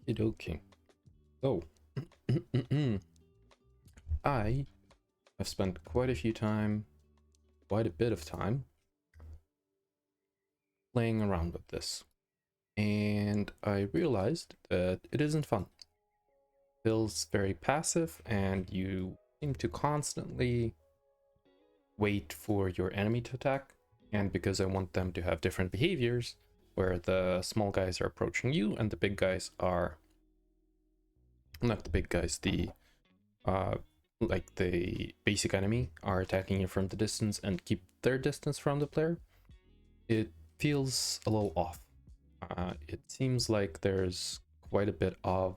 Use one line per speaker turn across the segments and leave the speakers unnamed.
Okay. So, I have spent quite a bit of time playing around with this, and I realized that it isn't fun. It feels very passive, and you seem to constantly wait for your enemy to attack. And because I want them to have different behaviors, where the small guys are approaching you and the big guys are not the big guys, the uh, like the basic enemy are attacking you from the distance and keep their distance from the player, it feels a little off. It seems like there's quite a bit of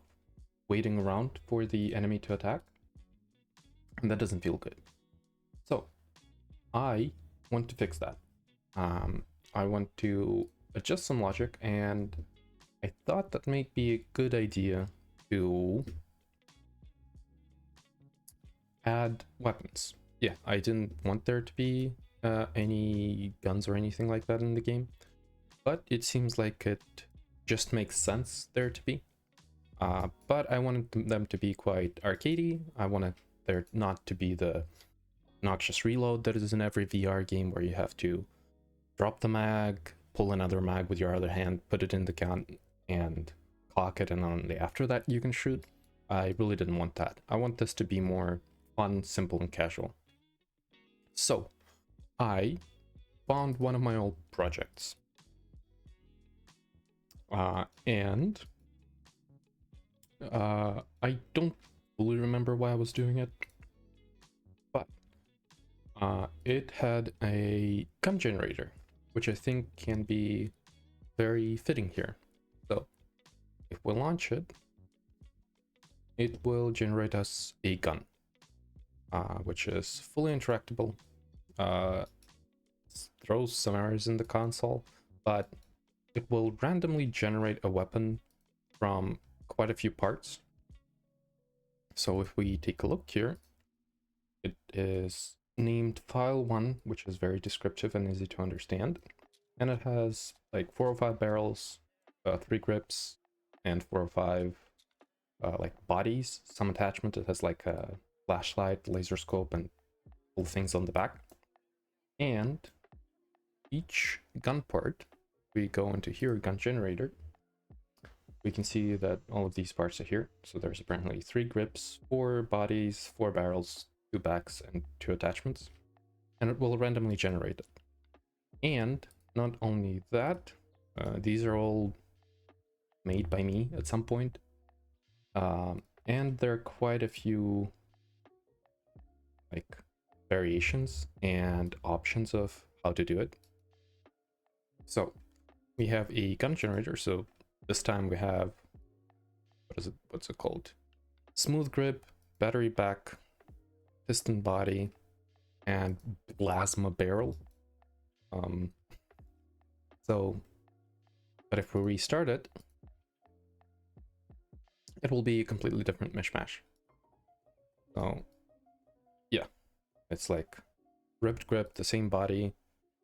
waiting around for the enemy to attack, and that doesn't feel good. So I want to fix that. I want to adjust some logic, and I thought that might be a good idea to add weapons. Yeah, I didn't want there to be any guns or anything like that in the game, but it seems like it just makes sense there to be. But I wanted them to be quite arcadey. I wanted there not to be the noxious reload that is in every VR game where you have to drop the mag, pull another mag with your other hand, put it in the gun, and cock it, and only after that you can shoot. I really didn't want that. I want this to be more fun, simple, and casual. So, I found one of my old projects. And I don't fully remember why I was doing it, but it had a gun generator, which I think can be very fitting here. So if we launch it, it will generate us a gun, which is fully interactable, uh, throws some errors in the console, but it will randomly generate a weapon from quite a few parts. So if we take a look here, it is named file 1, which is very descriptive and easy to understand, and it has like 4 or 5 barrels, 3 grips, and 4 or 5 like bodies, some attachment. It has like a flashlight, laser scope, and all things on the back. And each gun part, we go into here, gun generator, we can see that all of these parts are here. So there's apparently 3 grips, 4 bodies, 4 barrels, 2 backs, and 2 attachments, and it will randomly generate it. And not only that, these are all made by me at some point, and there are quite a few like variations and options of how to do it. So we have a gun generator. So this time we have, what's it called? Smooth grip, battery back, piston body, and plasma barrel. But if we restart it, it will be a completely different mishmash. So yeah, it's like ripped grip, the same body,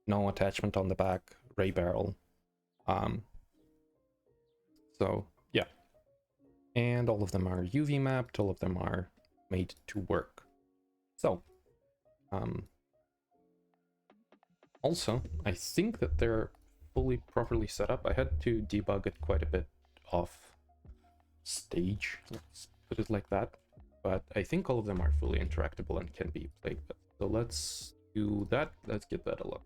no attachment on the back, ray barrel. So yeah, and all of them are UV mapped, all of them are made to work. So also, I think that they're fully properly set up. I had to debug it quite a bit off stage, let's put it like that, but I think all of them are fully interactable and can be played with. So let's do that. Let's give that a look.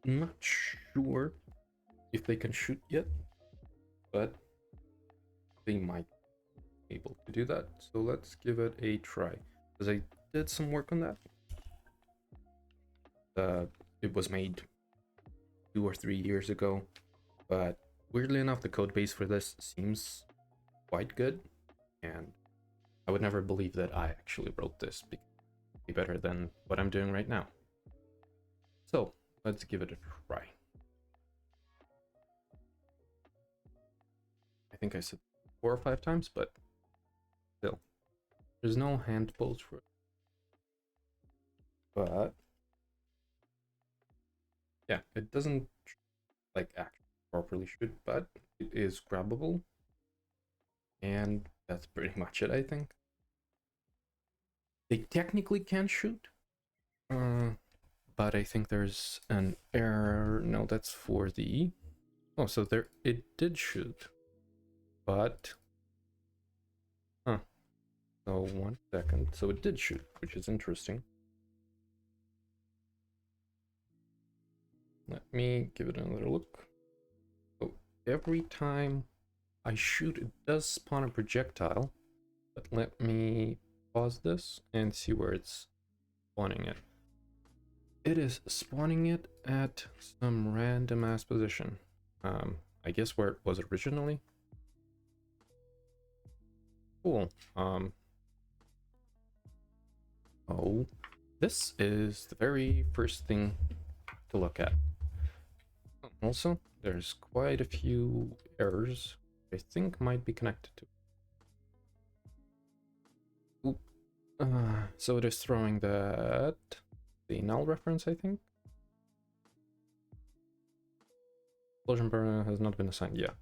I'm not sure if they can shoot yet, but they might be able to do that. So let's give it a try, because I did some work on that. It was made 2 or 3 years ago, but weirdly enough, the code base for this seems quite good, and I would never believe that I actually wrote this be better than what I'm doing right now. So let's give it a try. I think I said 4 or 5 times, but still, there's no hand pulls for it. But yeah, it doesn't like actually properly shoot, but it is grabbable. And that's pretty much it, I think. They technically can shoot, but I think there's an error. No, that's for the... Oh, so there it did shoot, but... Huh. So 1 second. So it did shoot, which is interesting. Let me give it another look. So every time I shoot, it does spawn a projectile. But let me pause this and see where it's spawning it. It is spawning it at some random ass position. I guess where it was originally. Cool. Oh, this is the very first thing to look at. Also, there's quite a few errors I think might be connected to. Oop. So it is throwing the null reference, I think. Explosion burner has not been assigned yet.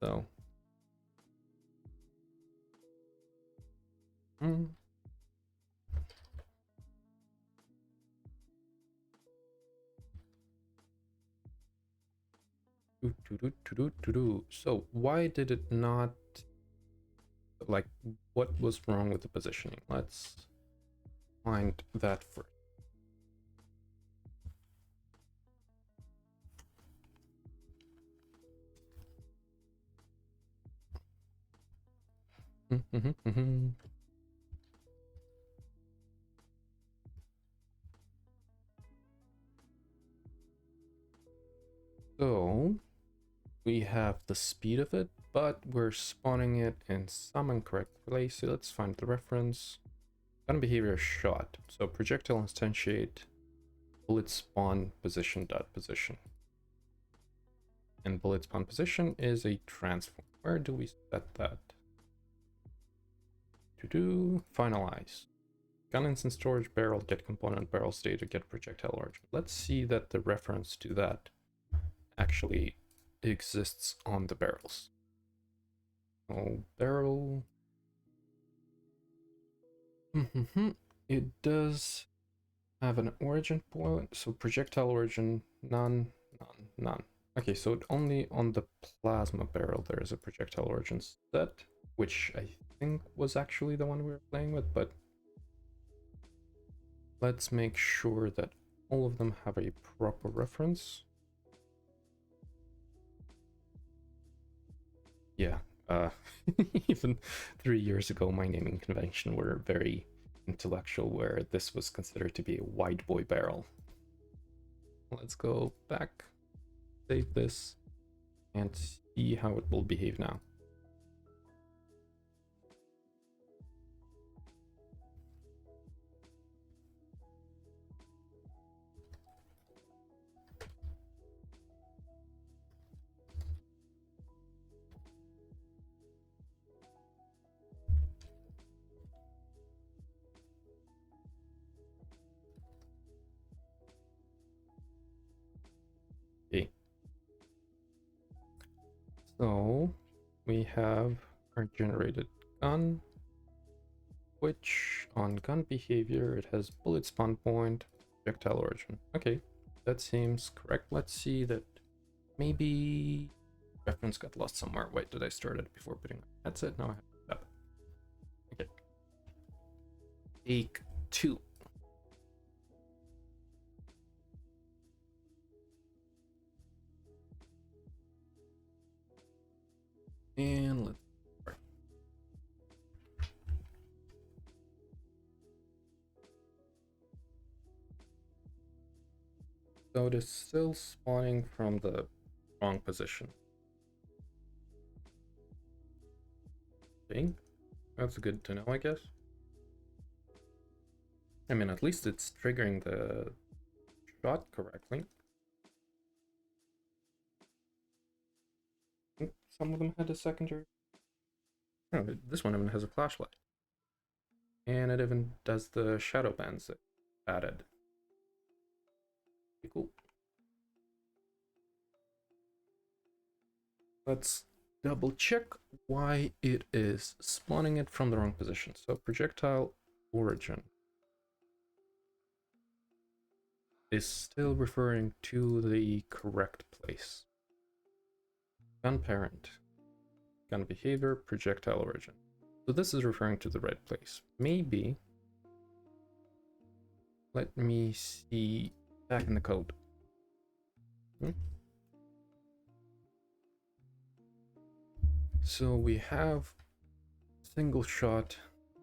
So. So why did it not, like, what was wrong with the positioning? Let's find that first. So we have the speed of it, but we're spawning it in some incorrect place. So let's find the reference. Gun behavior shot. So projectile instantiate bullet spawn position dot position. And bullet spawn position is a transform. Where do we set that? To finalize. Gun instance storage barrel get component barrel state to get projectile origin. Let's see that the reference to that actually exists on the barrels. Oh, barrel. It does have an origin point, so projectile origin, none. Okay, so only on the plasma barrel there is a projectile origin set, which I think was actually the one we were playing with, but let's make sure that all of them have a proper reference. Yeah, even 3 years ago, my naming convention were very intellectual, where this was considered to be a white boy barrel. Let's go back, save this, and see how it will behave now. Okay. So we have our generated gun, which on gun behavior, it has bullet spawn point, projectile origin. Okay, that seems correct. Let's see that maybe reference got lost somewhere. Wait, did I start it before putting that's it? No, I have that. Okay. Take 2. And let's start. So it is still spawning from the wrong position. Okay, that's good to know, I guess. I mean, at least it's triggering the shot correctly. Some of them had a secondary. Oh, this one even has a flashlight. And it even does the shadow bands that added. Pretty cool. let's double check why it is spawning it from the wrong position. So projectile origin is still referring to the correct place. Gun parent, gun behavior, projectile origin. So this is referring to the right place. Maybe, let me see back in the code. So we have single shot,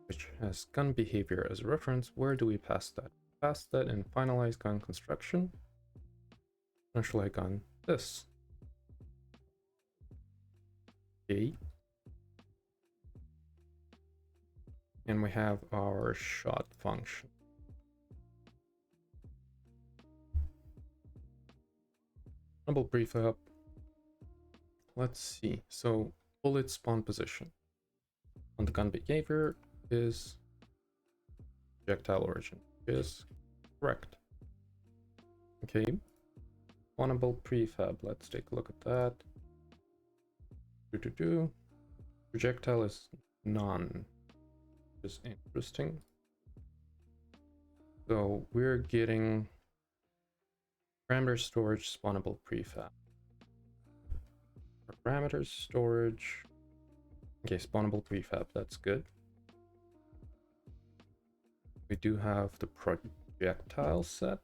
which has gun behavior as a reference. Where do we pass that? Pass that in finalize gun construction. Initialize gun this. Okay. And we have our shot function. Double prefab. Let's see. So bullet spawn position on the gun behavior is projectile origin is correct. Okay. Spawnable prefab. Let's take a look at that. Projectile is none. Is interesting. So we're getting parameter storage spawnable prefab. Parameters storage. Okay, spawnable prefab, that's good. We do have the projectile set.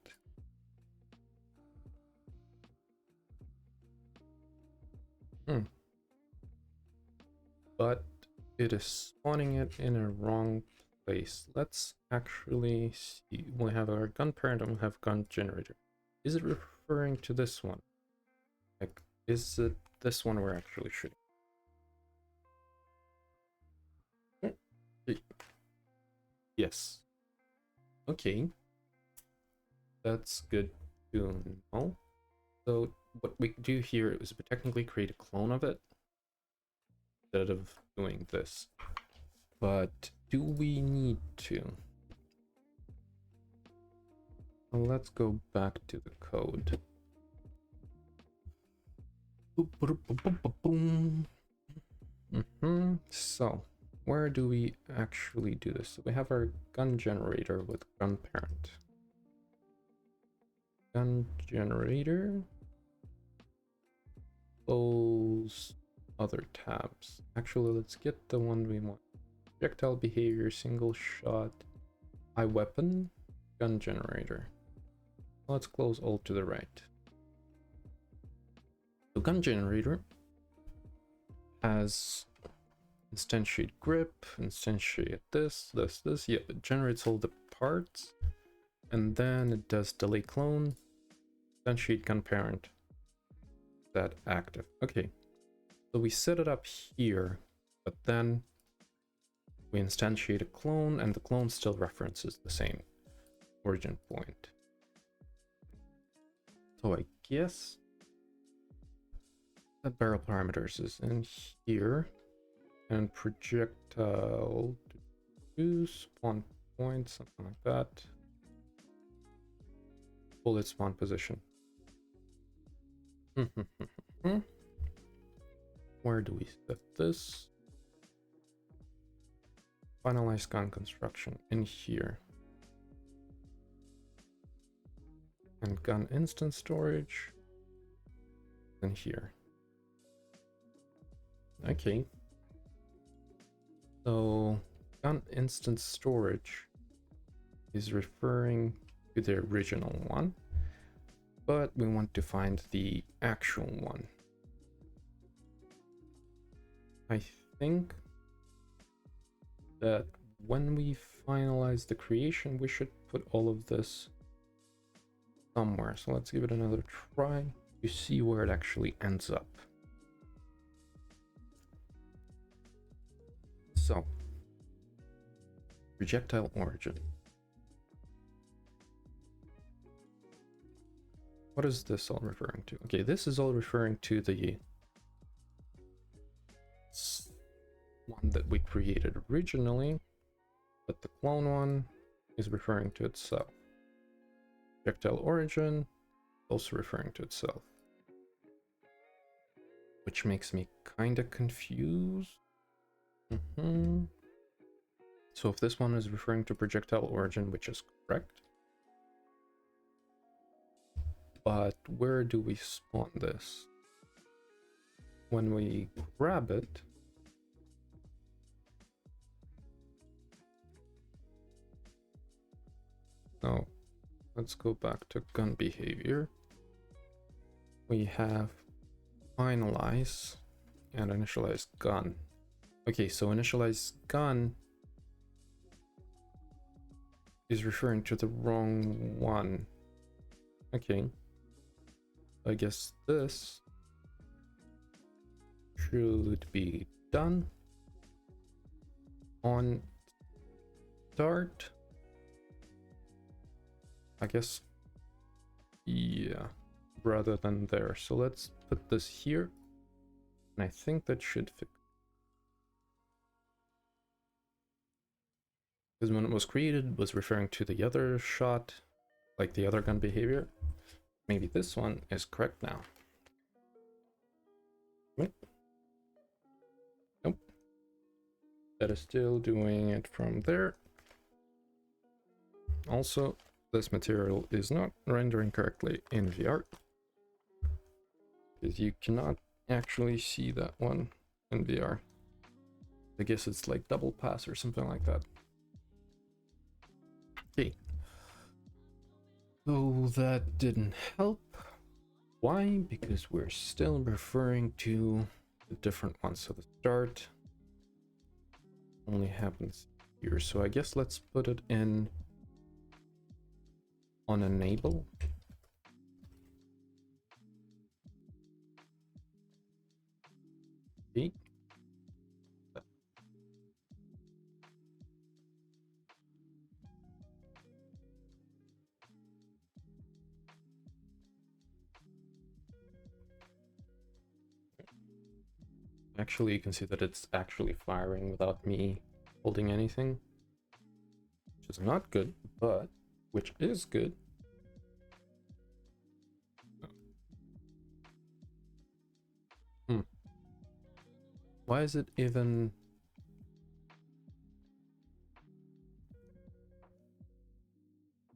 But it is spawning it in a wrong place. Let's actually see. We have our gun parent and we have gun generator. Is it referring to this one? Like, is it this one we're actually shooting? Yes. Okay. That's good to know. So what we do here is we technically create a clone of it instead of doing this. But do we need to? Well, let's go back to the code. So where do we actually do this? So we have our gun generator with gun parent. Gun generator. Close other tabs. Actually, let's get the one we want. Projectile behavior, single shot, high weapon, gun generator. Let's close all to the right. So gun generator has instantiate grip, instantiate this. Yeah, it generates all the parts, and then it does delay clone, instantiate gun parent, that active. Okay, so we set it up here, but then we instantiate a clone, and the clone still references the same origin point. So I guess that barrel parameters is in here, and projectile to spawn point, something like that. Bullet spawn position. Where do we set this? Finalize gun construction in here. And gun instance storage in here. Okay. So gun instance storage is referring to the original one, but we want to find the actual one. I think that when we finalize the creation, we should put all of this somewhere. So let's give it another try to see where it actually ends up. So, projectile origin. What is this all referring to? Okay, this is all referring to the one that we created originally, but the clone one is referring to itself. Projectile origin, also referring to itself. which makes me kind of confused. So if this one is referring to projectile origin, which is correct, but where do we spawn this? When we grab it, oh, let's go back to gun behavior. We have finalize and initialize gun. Okay, so initialize gun is referring to the wrong one. Okay, I guess this should be done on start. I guess, yeah, rather than there. So let's put this here, and I think that should fix. Because when it was created, it was referring to the other shot, like the other gun behavior. Maybe this one is correct now. Nope. That is still doing it from there. Also, this material is not rendering correctly in VR, because you cannot actually see that one in VR. I guess it's like double pass or something like that. Okay. So that didn't help. Why? Because we're still referring to the different ones. So the start only happens here. So I guess let's put it in on enable. Okay. Actually, you can see that it's actually firing without me holding anything, which is not good, but which is good. Why is it even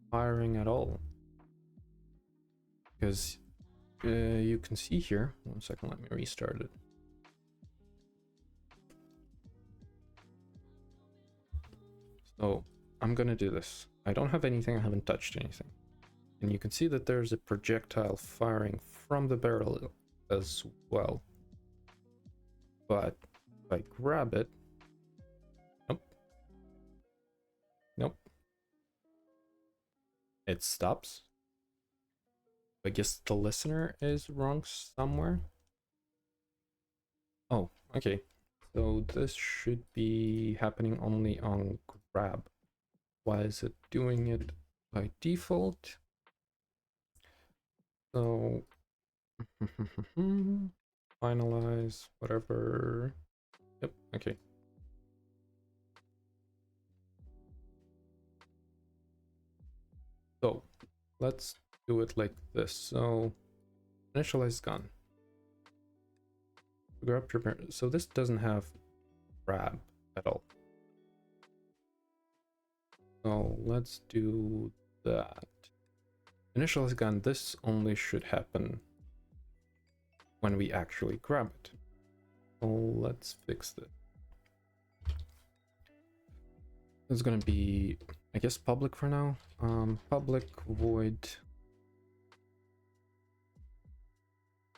firing at all? Because you can see here, 1 second, let me restart it. So I'm gonna do this. I don't have anything, I haven't touched anything. And you can see that there's a projectile firing from the barrel as well. But if I grab it, nope. Nope. It stops. I guess the listener is wrong somewhere. Oh, okay. So this should be happening only on grab. Why is it doing it by default? So finalize, whatever. Yep, okay. So let's do it like this. So initialize gun. Grab your, so this doesn't have grab at all. So let's do that. Initialize gun, this only should happen when we actually grab it. So let's fix this. It's gonna be, I guess, public for now. Public void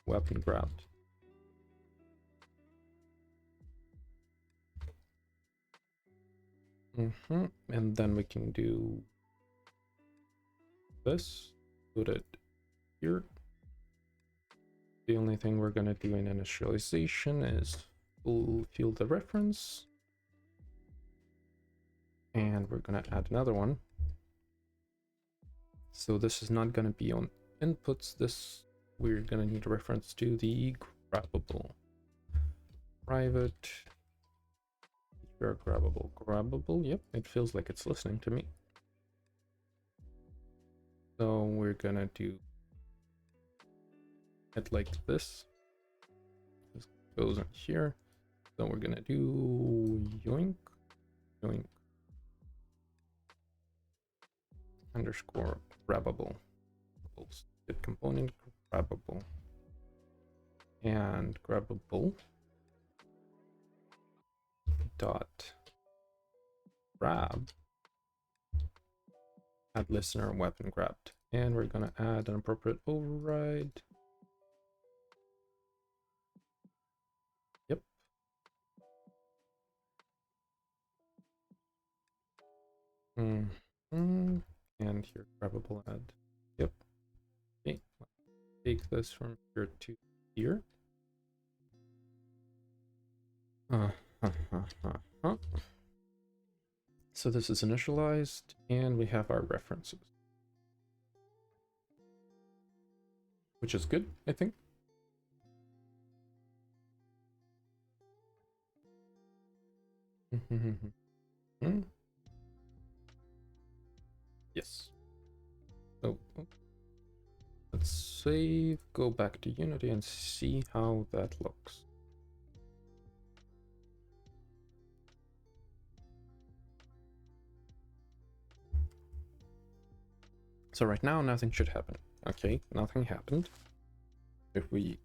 weapon grabbed. And then we can do this, put it here. The only thing we're gonna do in initialization is we'll field the reference, and we're gonna add another one. So this is not gonna be on inputs. This we're gonna need a reference to the grabbable. Private. Where grabbable, yep, it feels like it's listening to me. So we're gonna do it like this. It's goes in here. So we're gonna do yoink, yoink, underscore grabbable. Get component grabbable and grabbable dot grab add listener weapon grabbed, and we're gonna add an appropriate override. Yep. And here grabbable add. Yep. Okay. Take this from here to here. So this is initialized, and we have our references, which is good, I think. Yes. So let's save, go back to Unity and see how that looks. So right now nothing should happen. Okay, nothing happened. If we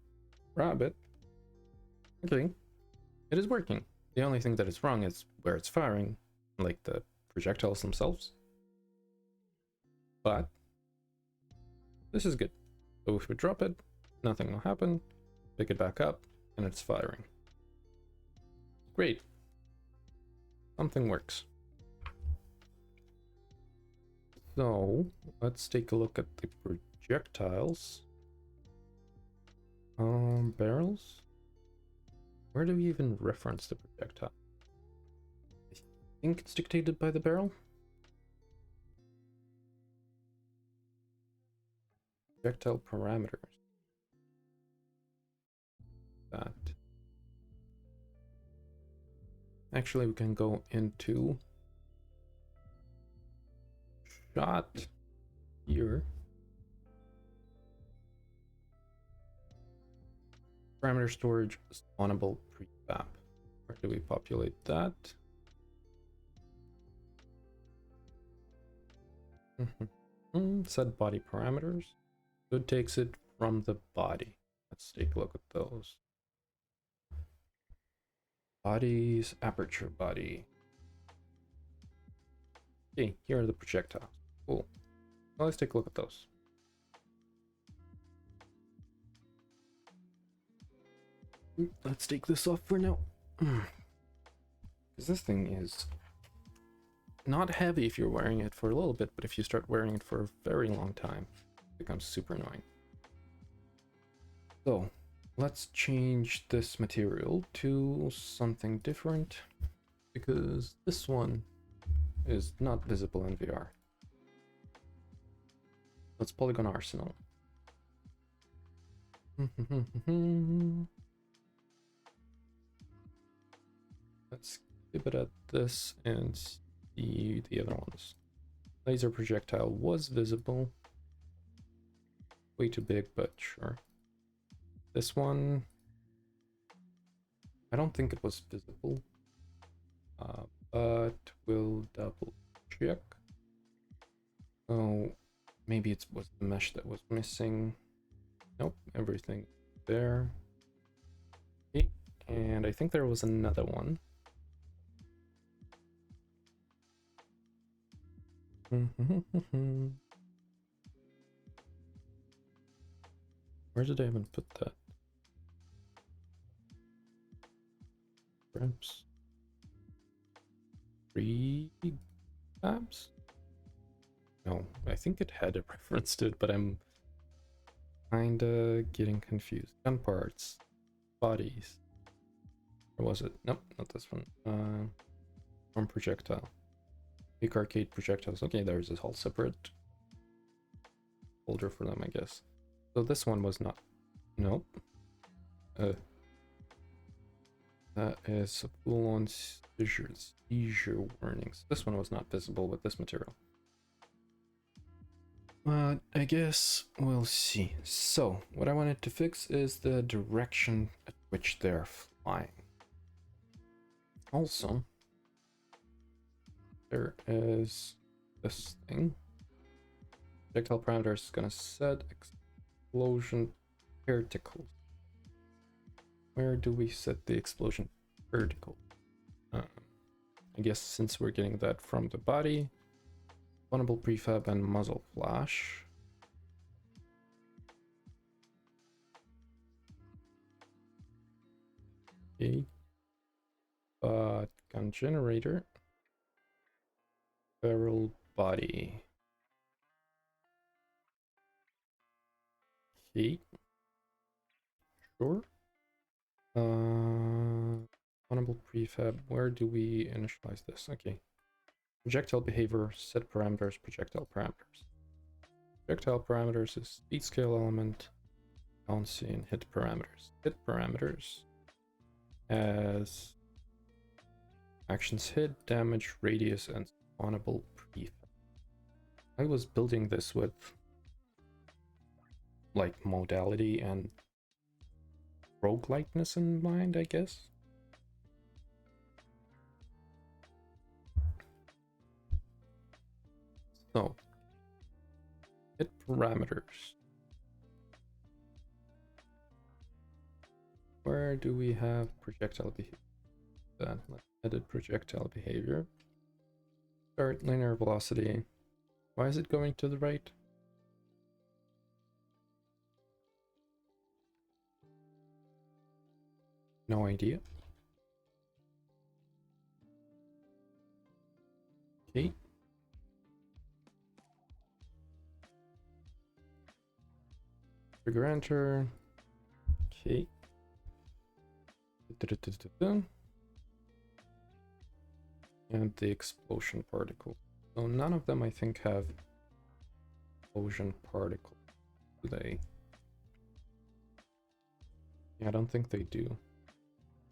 grab it, okay, it is working. The only thing that is wrong is where it's firing, like the projectiles themselves. But this is good. So if we drop it, nothing will happen. Pick it back up, and it's firing. Great. Something works. So let's take a look at the projectiles. Barrels. Where do we even reference the projectile? I think it's dictated by the barrel. Projectile parameters. That. Actually, we can go into shot here. Parameter storage spawnable prefab. Where do we populate that? Set body parameters. So it takes it from the body. Let's take a look at those. Bodies, aperture body. Okay, here are the projectiles. Cool. Well, let's take a look at those. Let's take this off for now. Because this thing is not heavy if you're wearing it for a little bit, but if you start wearing it for a very long time, it becomes super annoying. So let's change this material to something different, because this one is not visible in VR. Let's polygon arsenal. Let's keep it at this and see the other ones. Laser projectile was visible. Way too big, but sure. This one, I don't think it was visible, but we'll double check. Oh, maybe it was the mesh that was missing. Nope, everything there. Okay, and I think there was another one. Where did I even put that? Perhaps 3 tabs? No, I think it had a reference to it, but I'm kinda getting confused. Gun parts, bodies. Or was it? Nope, not this one. From projectile. Big arcade projectiles. Okay, there's a whole separate folder for them, I guess. So this one was not. Nope. That is full-on seizure warnings. This one was not visible with this material. I guess we'll see. So, what I wanted to fix is the direction at which they're flying. Also, there is this thing. Projectile parameter is gonna set explosion vertical. Where do we set the explosion vertical? I guess since we're getting that from the body, vulnerable prefab and muzzle flash. Okay. But gun generator, barrel body. Okay. Sure. Vulnerable prefab. Where do we initialize this? Okay. Projectile behavior, set parameters, projectile parameters. Projectile parameters is speed scale element, bouncy, and hit parameters. Hit parameters as actions hit, damage, radius, and spawnable prefab. I was building this with like modality and roguelikeness in mind, I guess. So, hit parameters. Where do we have projectile behavior? Let's edit projectile behavior. Start linear velocity. Why is it going to the right? No idea. Okay. Trigger enter. Okay. And the explosion particle. So none of them I think have explosion particle, do they? Yeah, I don't think they do.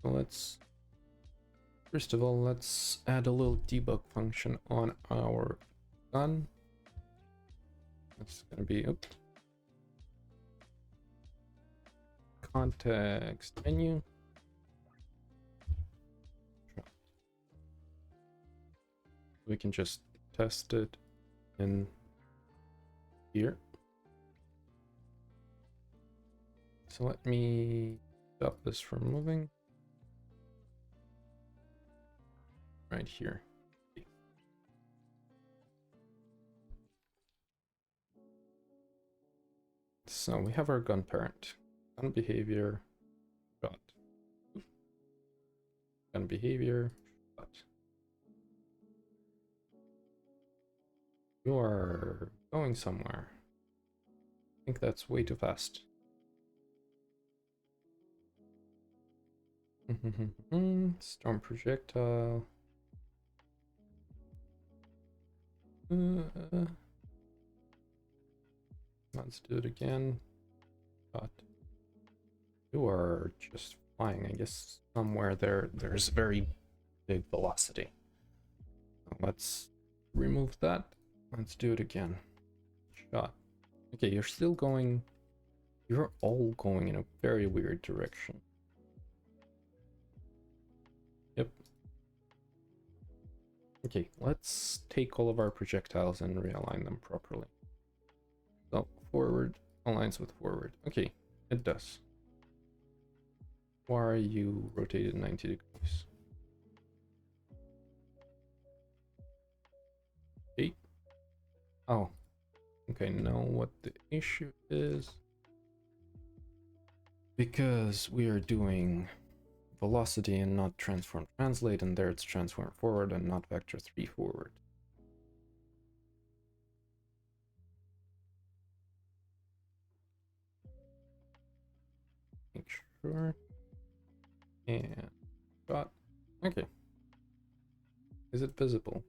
So let's, first of all, let's add a little debug function on our gun. That's gonna be, oops. Context menu. We can just test it in here. So let me stop this from moving. Right here. So we have our gun parent. Gun behavior, shot. Gun behavior, shot. You are going somewhere. I think that's way too fast. Storm projectile. Let's do it again. Shot. You are just flying. I guess somewhere there's very big velocity. Let's remove that. Let's do it again. Shot. Okay, you're still going. You're all going in a very weird direction. Yep. Okay, let's take all of our projectiles and realign them properly. So, forward aligns with forward. Okay, it does. Why are you rotated 90 degrees? Okay. Oh. Okay, know what the issue is. Because we are doing velocity and not transform translate, and there it's transform forward and not vector 3 forward. Make sure. And shot. Okay. Is it visible?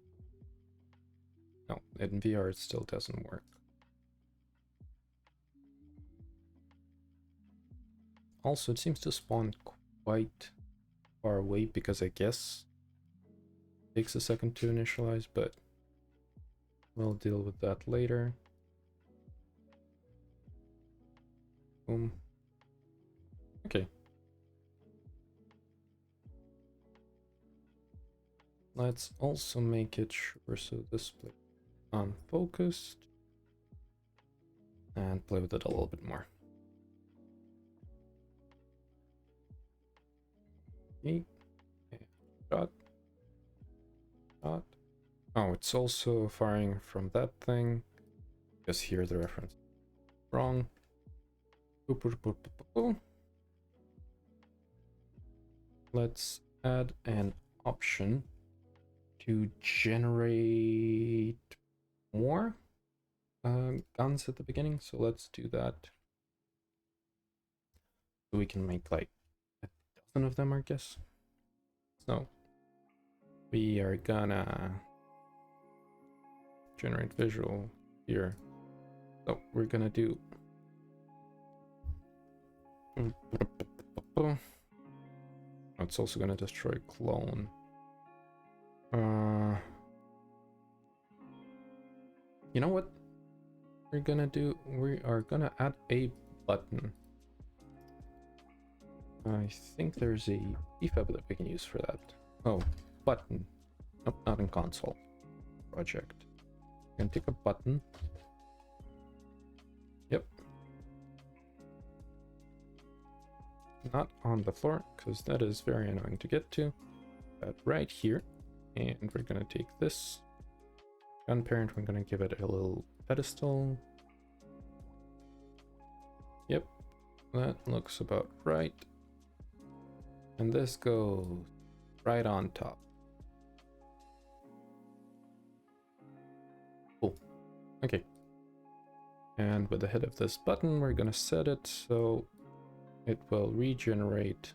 No, in VR it still doesn't work. Also, it seems to spawn quite far away because I guess it takes a second to initialize, but we'll deal with that later. boom. Okay. Let's also make it sure so display unfocused and play with it a little bit more. Okay. Shot. Shot. Oh, it's also firing from that thing. Because here the reference wrong. Let's add an option to generate more guns at the beginning. So let's do that. So we can make like a dozen of them, I guess. So we are gonna generate visual here. So we're gonna do it's also gonna destroy clone. You know what we're gonna do? We are gonna add a button. I think there's a prefab that we can use for that. Oh, button. Nope, not in console. Project. We can take a button. Yep. Not on the floor, because that is very annoying to get to. But right here. And we're gonna take this gun parent, we're gonna give it a little pedestal. Yep, that looks about right. And this goes right on top. Cool. Okay. And with the head of this button, we're gonna set it so it will regenerate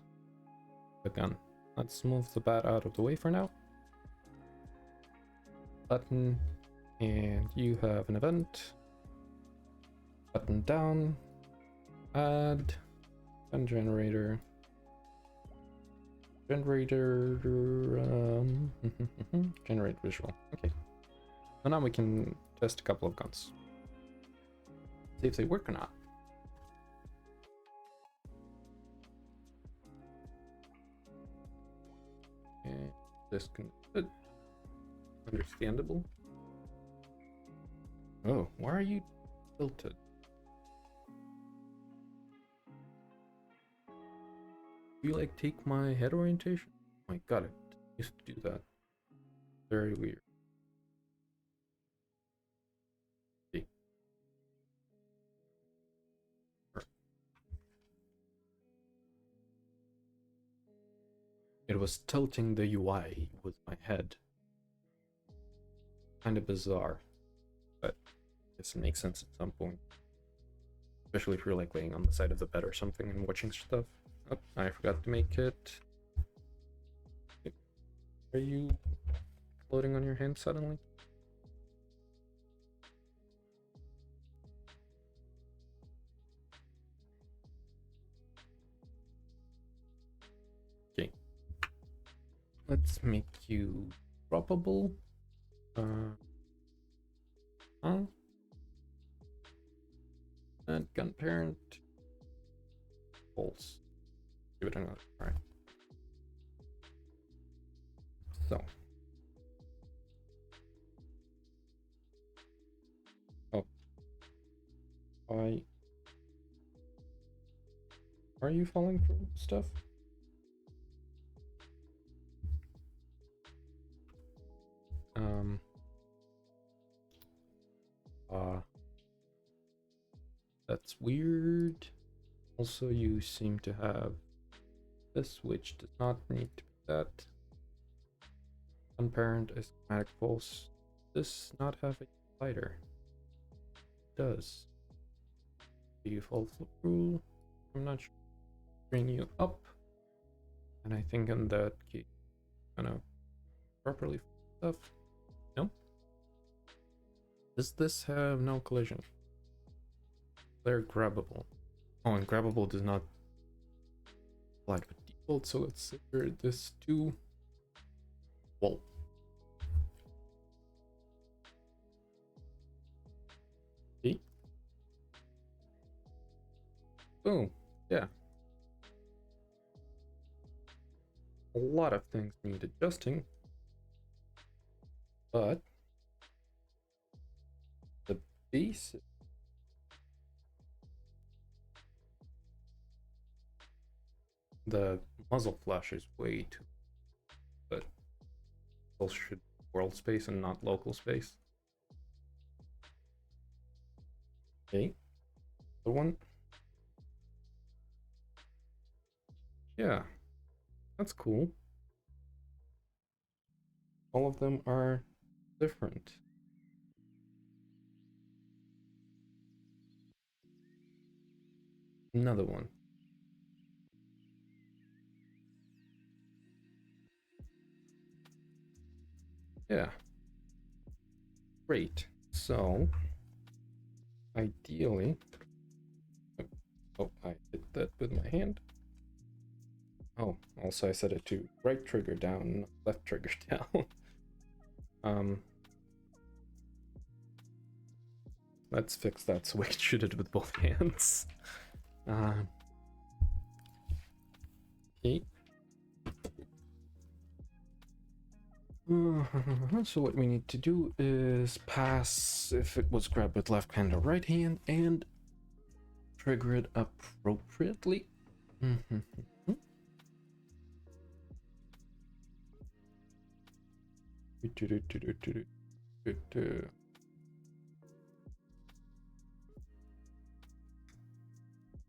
the gun. Let's move the bat out of the way for now. Button, and you have an event. Button down, add gun generator. Generate visual. Okay. So now we can test a couple of guns. See if they work or not. And disconnected. Understandable. Oh, why are you tilted? Do you like take my head orientation? Oh my god, I used to do that. Very weird. Okay. It was tilting the UI with my head. Kind of bizarre, but I guess it makes sense at some point. Especially if you're like laying on the side of the bed or something and watching stuff. Oh, I forgot to make it. Are you floating on your hand suddenly? Okay. Let's make you droppable. And gun parent. False. Give it another try. So. Oh. Why are you falling from stuff? That's weird. Also, you seem to have this, which does not need to be that. Unparent is schematic false. Does not have a slider. It does. Default rule. I'm not sure. Bring you up. And I think in that case, gonna properly stuff. No. Does this have no collision? They're grabbable. Oh, and grabbable does not apply to default, so let's secure this to wall. Okay. Boom. Yeah. A lot of things need adjusting, but the base, the muzzle flash is way too, but both should world space and not local space. Okay, the one. Yeah, that's cool. All of them are different. Another one. Yeah. Great. So, ideally, oh, I did that with my hand. Oh, also I set it to right trigger down, not left trigger down. Let's fix that so we can shoot it with both hands. Okay. So what we need to do is pass if it was grabbed with left hand or right hand and trigger it appropriately.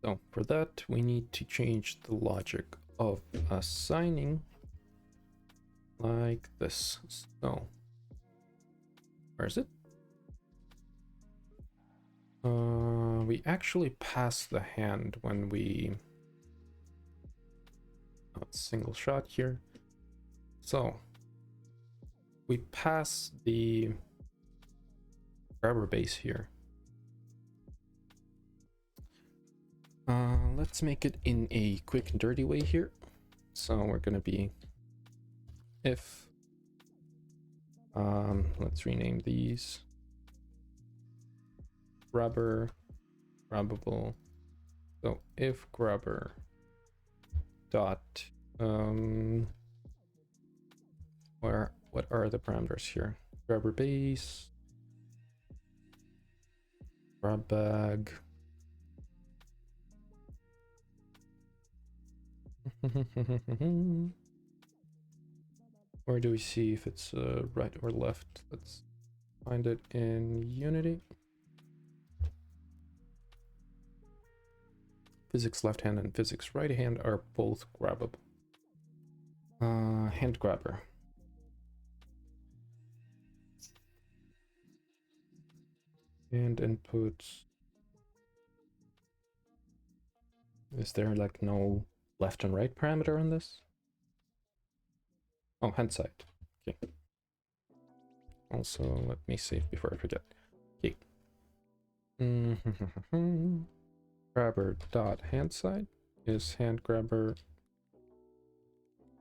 So for that, we need to change the logic of assigning like this. So where is it? We actually pass the hand when we single shot here. So we pass the grabber base here. Let's make it in a quick and dirty way here. So we're gonna be if let's rename these grabber, grabbable. So if grabber dot what are the parameters here? Grabber base, grab bag. Where do we see if it's right or left? Let's find it in Unity. Physics left hand and physics right hand are both grabbable. Hand grabber. And inputs. Is there like no left and right parameter on this? Oh, hand side. Okay. Also, let me save before I forget. Okay. Grabber dot hand side is hand grabber,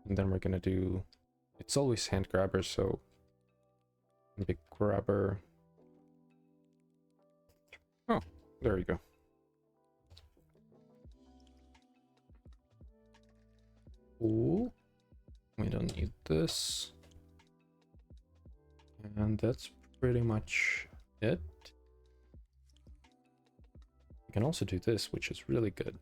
and then we're gonna do. It's always hand grabber, so big grabber. Oh, there you go. Cool. We don't need this. And that's pretty much it. You can also do this, which is really good.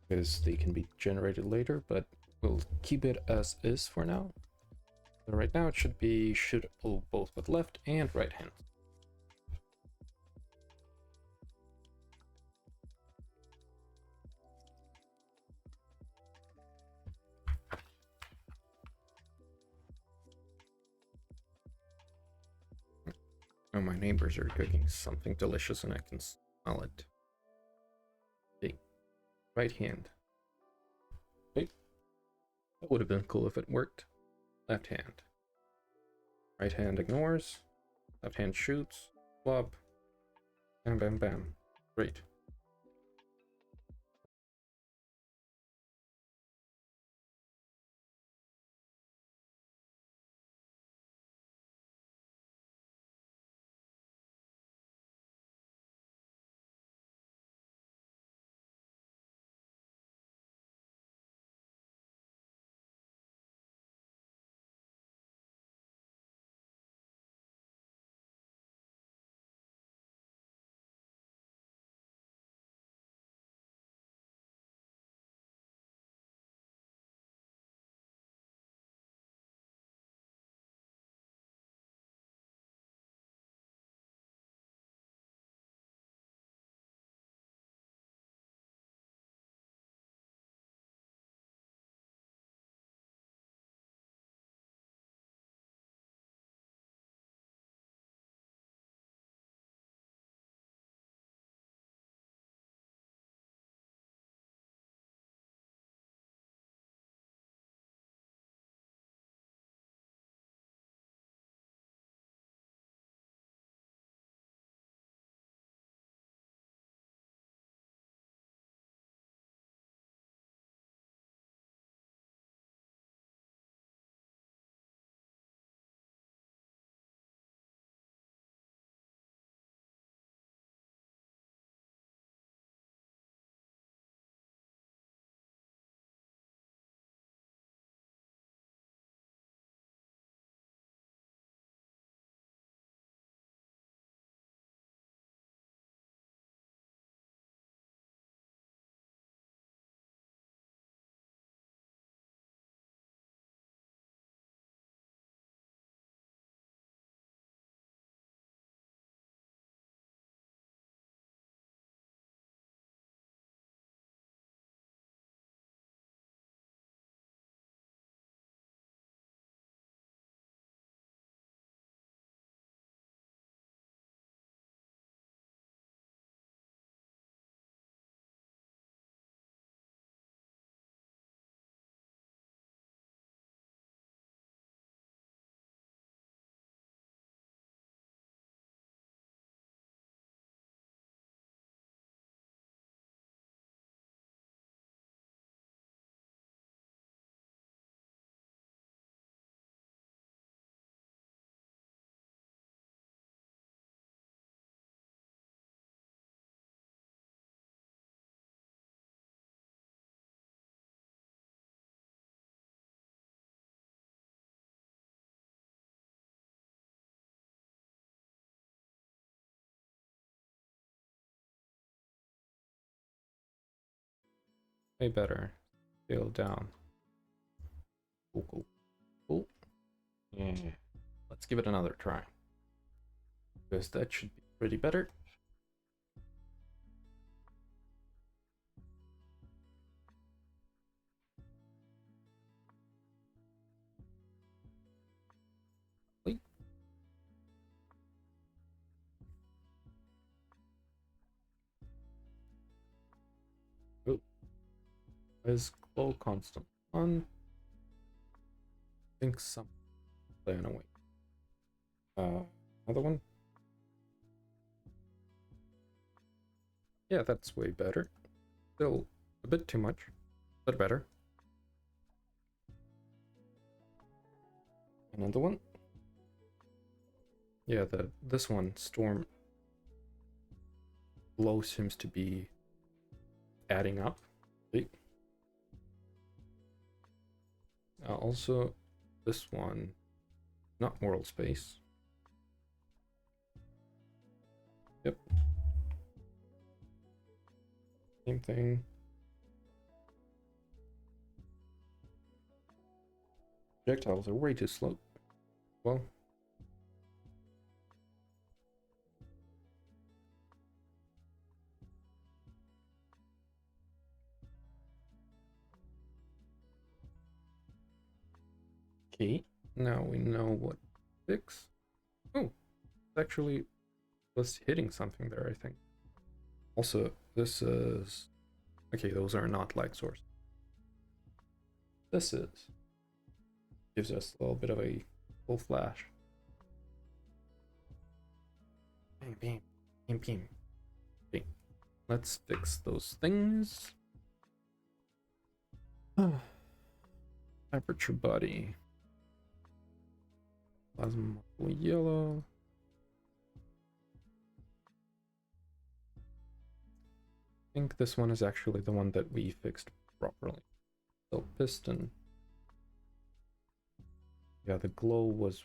Because they can be generated later, but we'll keep it as is for now. So right now it should be shootable both with left and right hand. Oh, my neighbors are cooking something delicious and I can smell it. Okay. Right hand. Okay. That would have been cool if it worked. Left hand. Right hand ignores. Left hand shoots. Swap. Bam, bam, bam. Great. Way better. Scale down. Cool, cool, cool. Yeah. Let's give it another try. Because that should be pretty better. Oh, is glow constant on? I think some plan away. Another one. Yeah, that's way better. Still a bit too much, but better. Another one. Yeah, this one, Storm Glow, seems to be adding up. Also, this one, not World Space. Yep. Same thing. Projectiles are way too slow. Well. Okay, now we know what to fix. Oh, actually was hitting something there, I think. Also, this is... Okay, those are not light source. This is... Gives us a little bit of a full flash. Bam, bam, bam, bam. Okay, let's fix those things. Temperature body. Plasma yellow. I think this one is actually the one that we fixed properly. So piston. Yeah, the glow was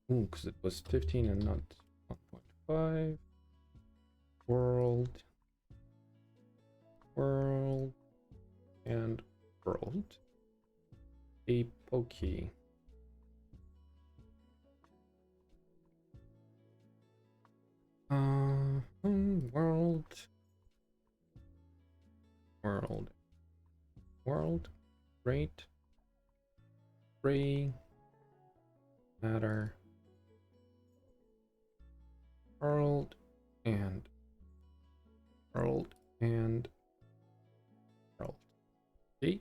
because it was 15 and not 1.5. World and world. A pokey. World, great, gray, matter, world, and world. Okay,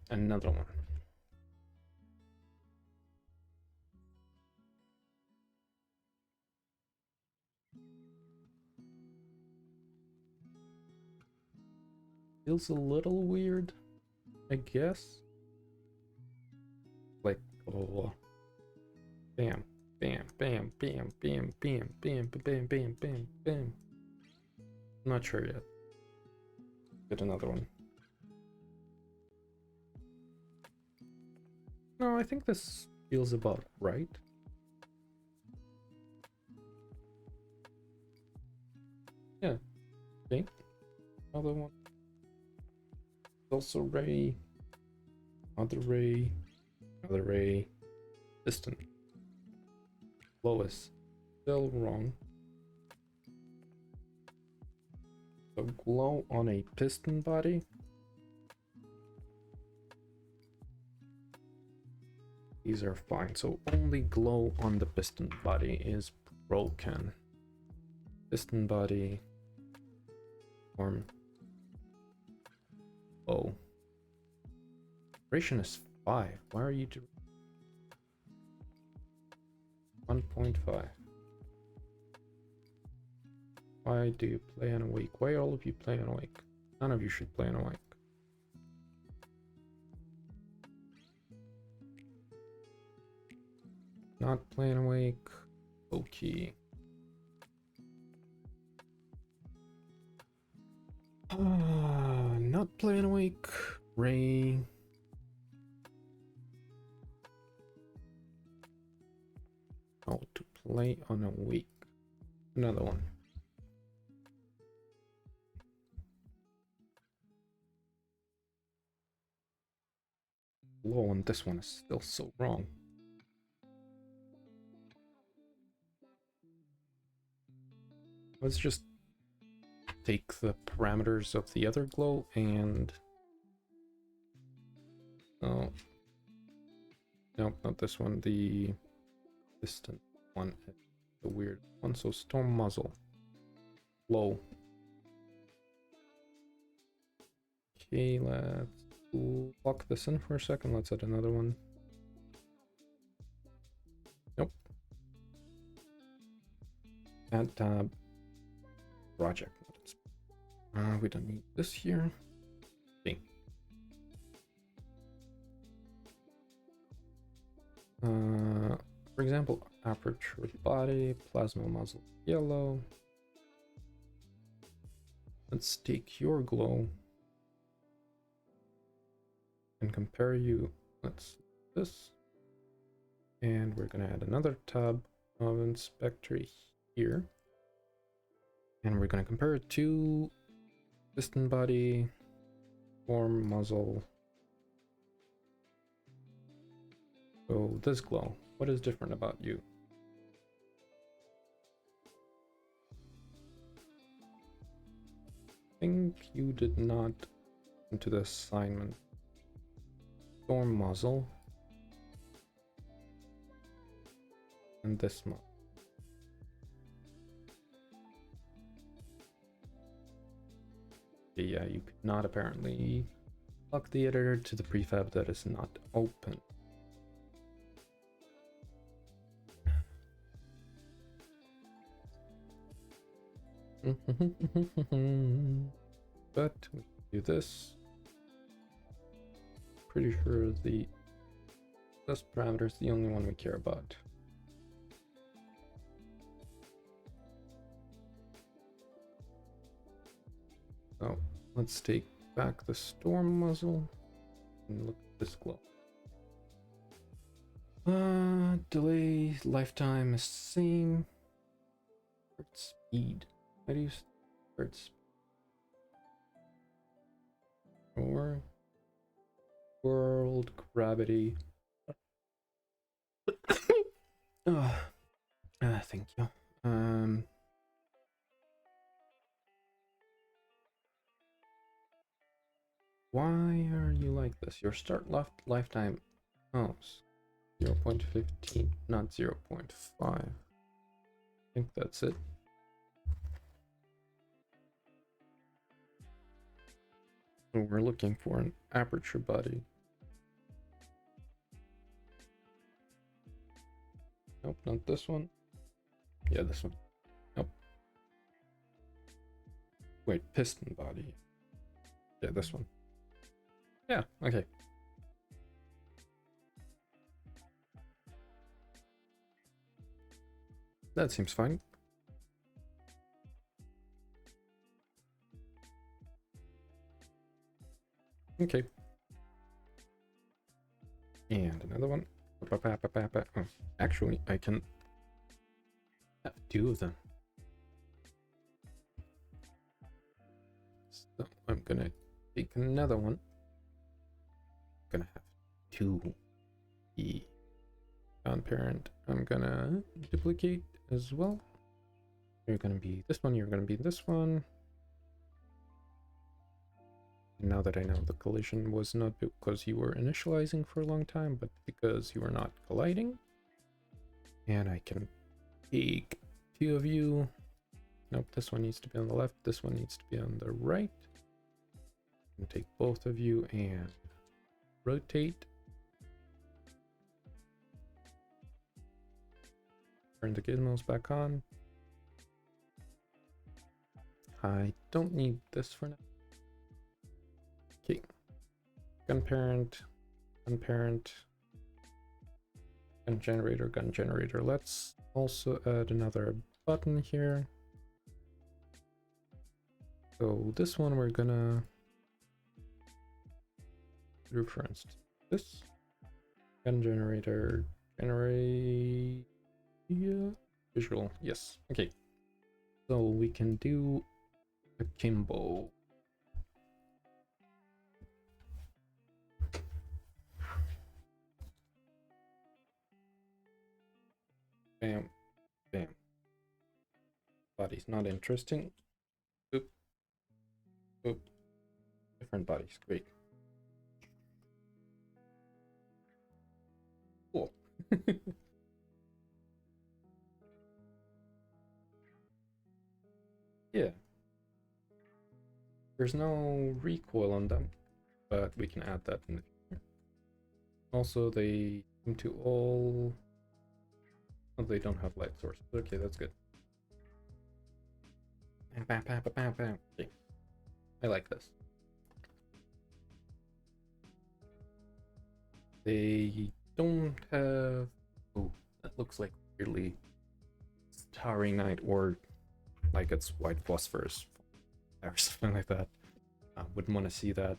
another one. Feels a little weird, I guess. Like, oh, bam, bam, bam, bam, bam, bam, bam, bam, bam, bam, bam. Not sure yet. Get another one. No, I think this feels about right. Yeah. Okay. Another one. Also ray. Other ray. Another ray. Piston. Lois. Still wrong. So glow on a piston body. These are fine. So only glow on the piston body is broken. Piston body. Form. Oh. Duration is 5. Why are you doing 1.5? Why do you play on Awake? Why all of you play on Awake? None of you should play on Awake. Not playing Awake. Okay. Not playing Awake. Ray. How to play on Awake. another one. Low on this one is still so wrong. Let's just take the parameters of the other glow and... Oh. Nope, not this one. The distant one. The weird one. So storm muzzle. Low. Okay, let's lock this in for a second. Let's add another one. Nope. Add tab. Project. We don't need this here. Okay. For example, aperture body, plasma muzzle yellow. Let's take your glow and compare you. Let's do this. And we're gonna add another tab of inspector here. And we're gonna compare it to piston body, form, muzzle. So this glow, what is different about you? I think you did not into the assignment. Storm muzzle. And this muzzle. Yeah, you could not apparently lock the editor to the prefab that is not open. But we do this. Pretty sure the this parameter is the only one we care about. So let's take back the storm muzzle and look at this glow. Delay lifetime is same. Speed. How do you start speed? Or world gravity. Thank you. Why are you like this? Your start left lifetime, 0.15, not 0.5. I think that's it. So we're looking for an aperture body. Nope, not this one. Yeah, this one. Nope. Wait, piston body. Yeah, this one. Yeah, okay. That seems fine. Okay. And another one. Oh, actually, I can have two of them. So I'm gonna take another one. I'm gonna have two. The parent. I'm gonna duplicate as well. You're gonna be this one. You're gonna be this one. Now that I know the collision was not because you were initializing for a long time, but because you were not colliding. And I can take two of you. Nope, this one needs to be on the left. This one needs to be on the right. And take both of you and rotate. Turn the gizmos back on. I don't need this for now. Okay, gun parent, gun generator. Let's also add another button here. So this one we're gonna do, for instance, this gun generator, generate visual. Yes, okay. So we can do akimbo. Bam, bam. Body's not interesting. Oop, oop. Different bodies. Great. Cool. Yeah. There's no recoil on them, but we can add that in the future. Also, they seem to all... Oh, they don't have light source. Okay, that's good. Bam, bam, bam, bam, bam. Okay. I like this. They don't have... Oh, that looks like weirdly Starry Night, or like it's white phosphorus or something like that. I wouldn't want to see that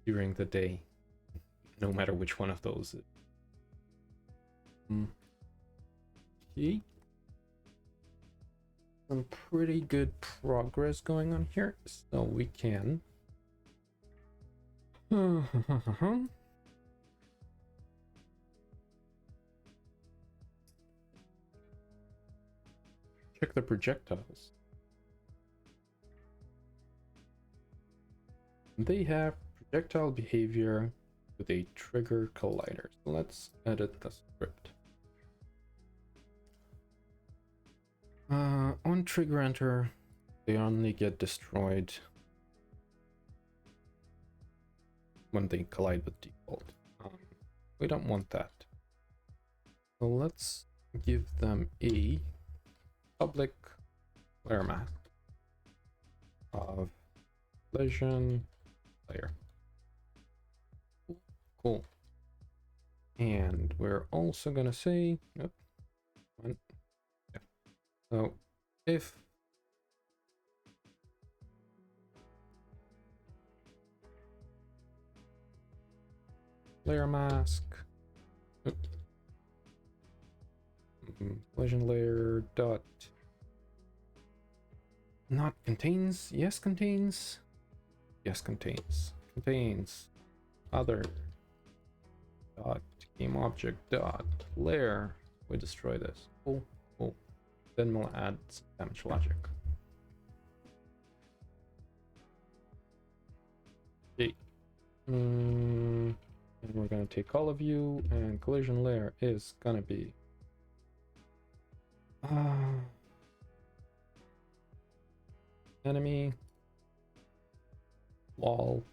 during the day, no matter which one of those. Okay. Some pretty good progress going on here, so we can check the projectiles. They have projectile behavior with a trigger collider. So let's edit the script. On trigger enter, they only get destroyed when they collide with default. We don't want that. So let's give them a public layer mask of collision layer. Cool. And we're also gonna say, nope, one. Yeah. So if layer mask, collision layer dot not contains, yes contains, yes contains, contains other dot game object dot layer. We destroy this. Cool, cool. Then we'll add some damage logic. Okay. And we're gonna take all of you, and collision layer is gonna be enemy wall.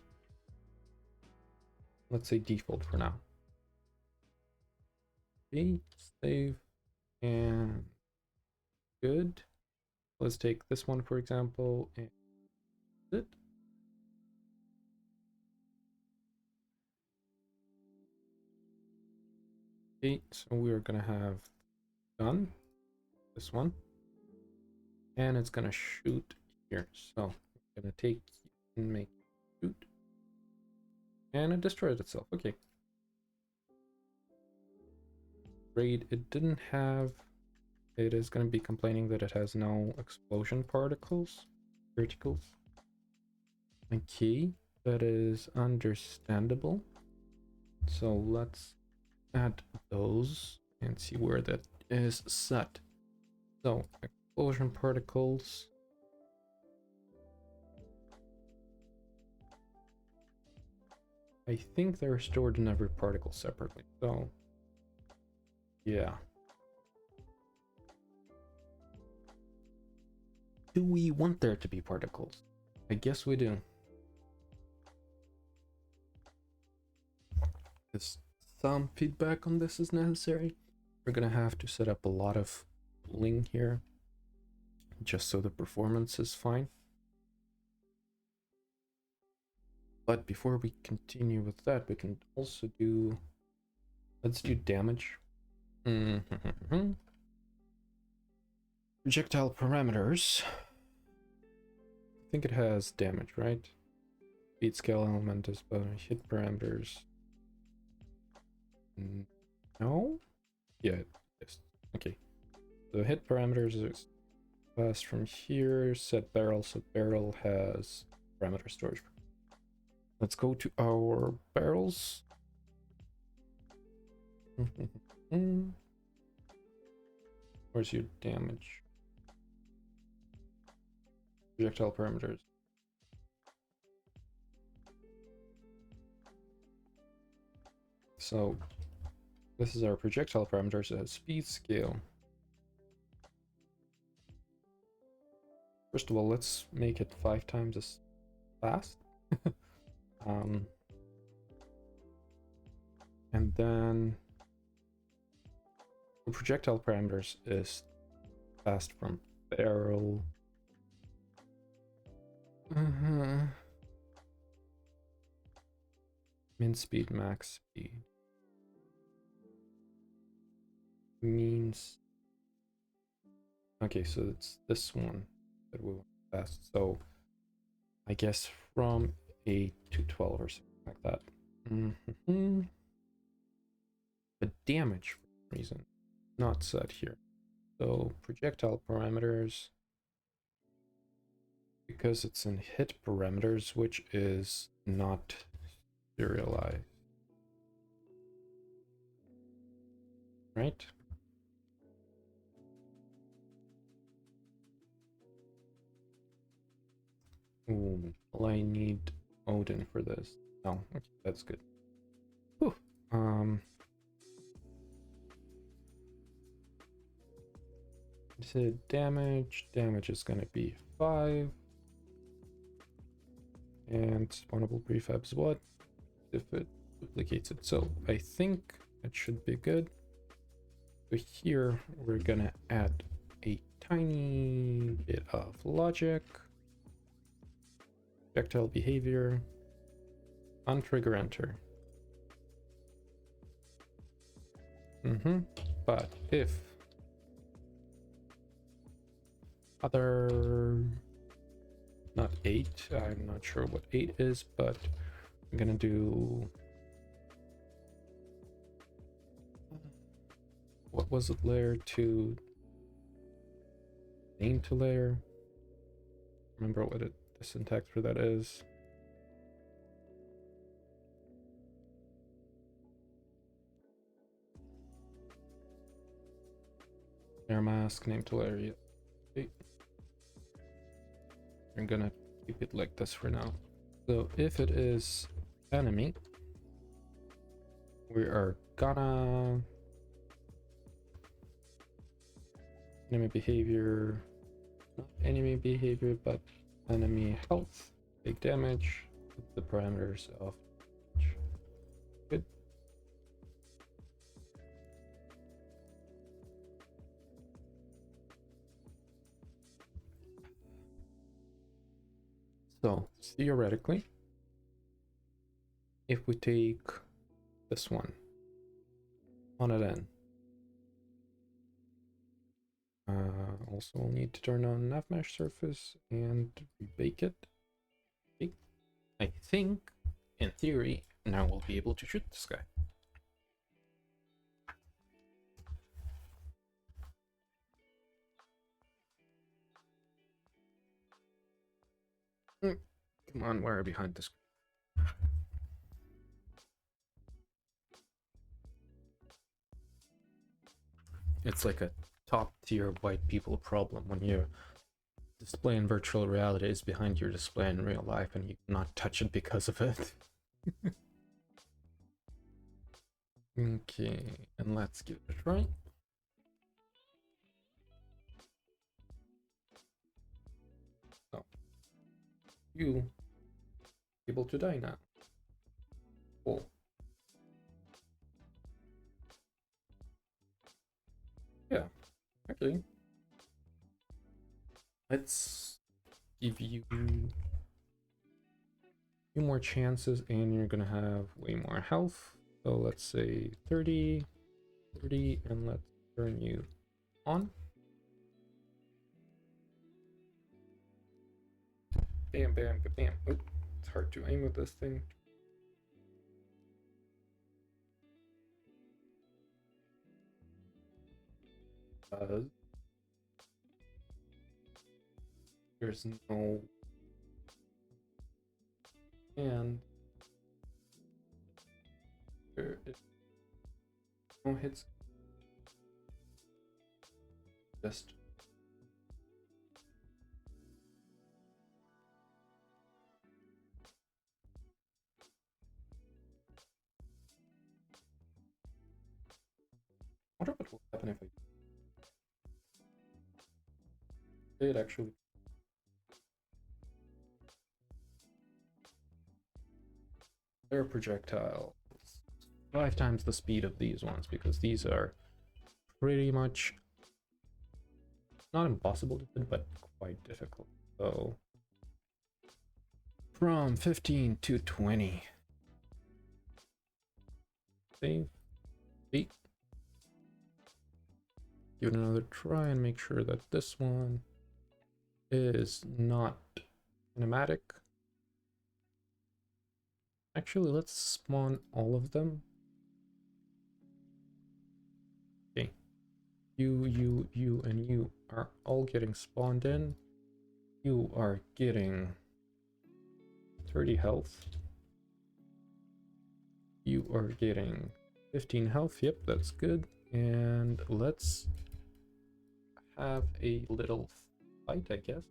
Let's say default for now. Okay, save and good. Let's take this one for example and it. Okay, so we are gonna have gun, this one, and it's gonna shoot here. So I'm gonna take and make shoot, and it destroyed itself. Okay. Great. It didn't have. It is gonna be complaining that it has no explosion particles, particles. Okay, that is understandable. So let's add those and see where that is set. So explosion particles. I think they're stored in every particle separately. So yeah. Do we want there to be particles? I guess we do. Because some feedback on this is necessary. We're gonna have to set up a lot of cooling here just so the performance is fine. But before we continue with that, we can also do, let's do damage. Projectile parameters. I think it has damage, right? Speed scale element is about hit parameters. No? Yeah, yes. Okay. The hit parameters is Fast from here, set barrel, so barrel has parameter storage. Let's go to our barrels. Where's your damage? Projectile parameters. So this is our projectile parameters. It has speed, scale. First of all, let's make it 5 times as fast. And then the projectile parameters is fast from barrel. Min speed, max speed. Means. Okay, so it's this one that we want fast. So I guess from 8 to 12 or something like that. The damage for some reason not set here. So projectile parameters, because it's in hit parameters, which is not serialized, right? Ooh, well, I need Odin for this. Oh, okay, that's good. Whew. So damage is gonna be 5. And spawnable prefabs what? If it duplicates it. So I think it should be good. So here we're gonna add a tiny bit of logic. Projectile behavior. Untrigger enter. But if other, not 8, I'm not sure what 8 is, but I'm gonna do, what was it, layer to name to layer? Remember what the syntax for that is. Layer mask, name to layer, yeah. Okay. I'm gonna keep it like this for now. So if it is enemy, we are gonna enemy behavior, not enemy behavior, but enemy health, big damage, with the parameters of good. So theoretically, if we take this one on it in, also we'll need to turn on nav mesh surface and rebake it. Okay. I think in theory now we'll be able to shoot this guy. Come on, where are behind this? It's like a top tier white people problem when your display in virtual reality is behind your display in real life and you cannot touch it because of it. Okay, and let's give it a try. So, you able to die now. Cool. Yeah, actually, let's give you few more chances and you're gonna have way more health. So let's say 30, 30, and let's turn you on. Bam, bam, bam, bam. Oh, it's hard to aim with this thing. there's no and there is no hits. Just I wonder what will happen if I did actually. Their projectile 5 times the speed of these ones, because these are pretty much not impossible to hit, but quite difficult. So from 15 to 20. Save. Eight. Give it another try and make sure that this one is not kinematic. Actually, let's spawn all of them. Okay. You, and you are all getting spawned in. You are getting 30 health. You are getting 15 health. Yep, that's good. And let's have a little fight, I guess.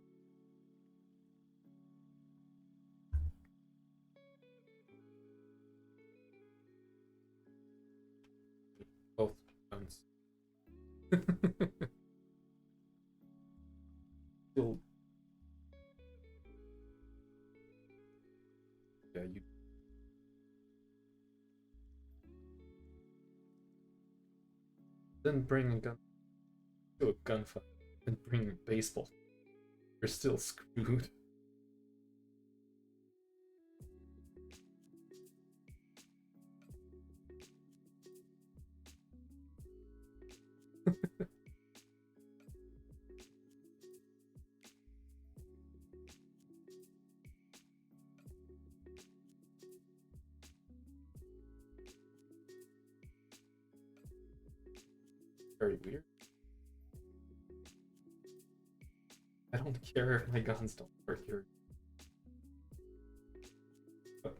Both guns. Still. Yeah, you. Then bring a gun to a gunfight and bring a baseball. You're still screwed. Very weird. I don't care if my guns don't work here. But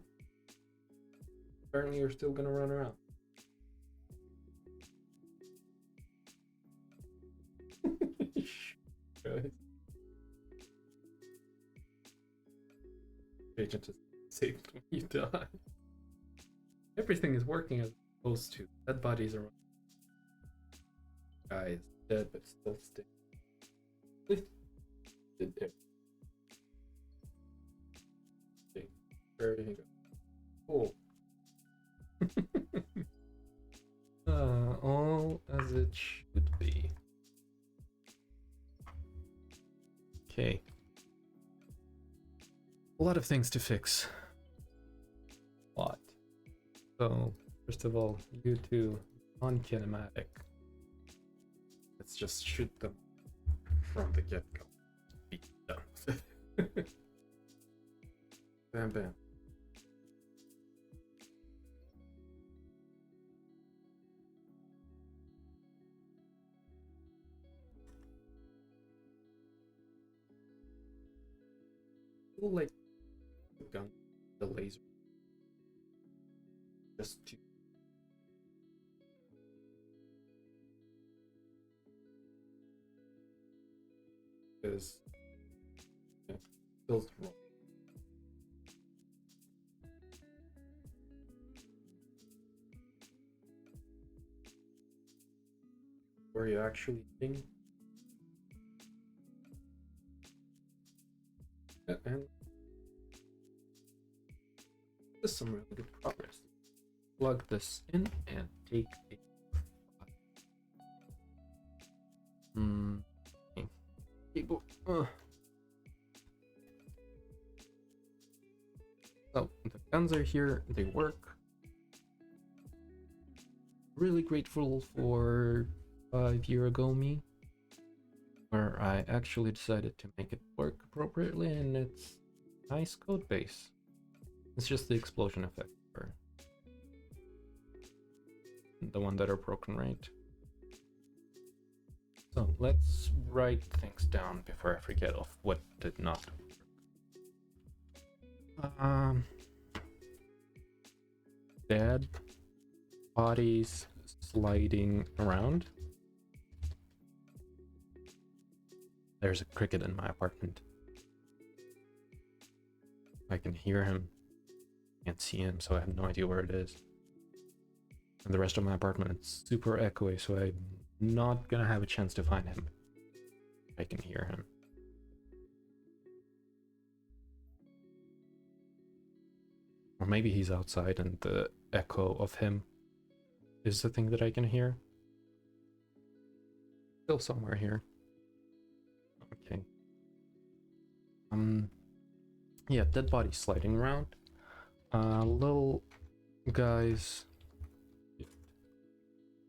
apparently you're still gonna run around. Agent is saved when you die. Everything is working as supposed to. Dead bodies are guy is dead but still stick. Did it. Okay. There you go. Cool. All as it should be. Okay. A lot of things to fix. A lot. So, first of all, you two non-kinematic. Let's just shoot them from the get-go. Be done with it. Bam, bam. Like the gun, the laser, just to because yeah, feels wrong. Where you actually think, and this is some really good progress. Plug this in and take a cable. So the guns are here, they work. Really grateful for 5 year ago me, where I actually decided to make it work appropriately, and it's nice code base. It's just the explosion effect for the one that are broken, right? So let's write things down before I forget of what did not. Dead bodies sliding around. There's a cricket in my apartment. I can hear him. Can't see him, so I have no idea where it is. And the rest of my apartment is super echoey, so I'm not gonna have a chance to find him. I can hear him. Or maybe he's outside and the echo of him is the thing that I can hear. Still somewhere here. Okay. Yeah, dead body sliding around. Little guys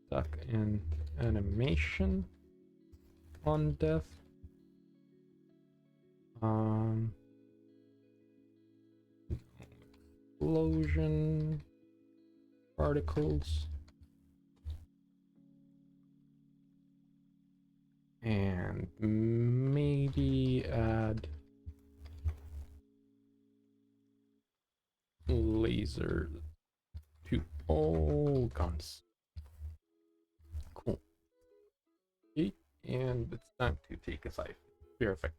stuck in animation on death. Explosion particles. And maybe add laser to all guns. Cool. Okay, and it's time to take a side. Perfect.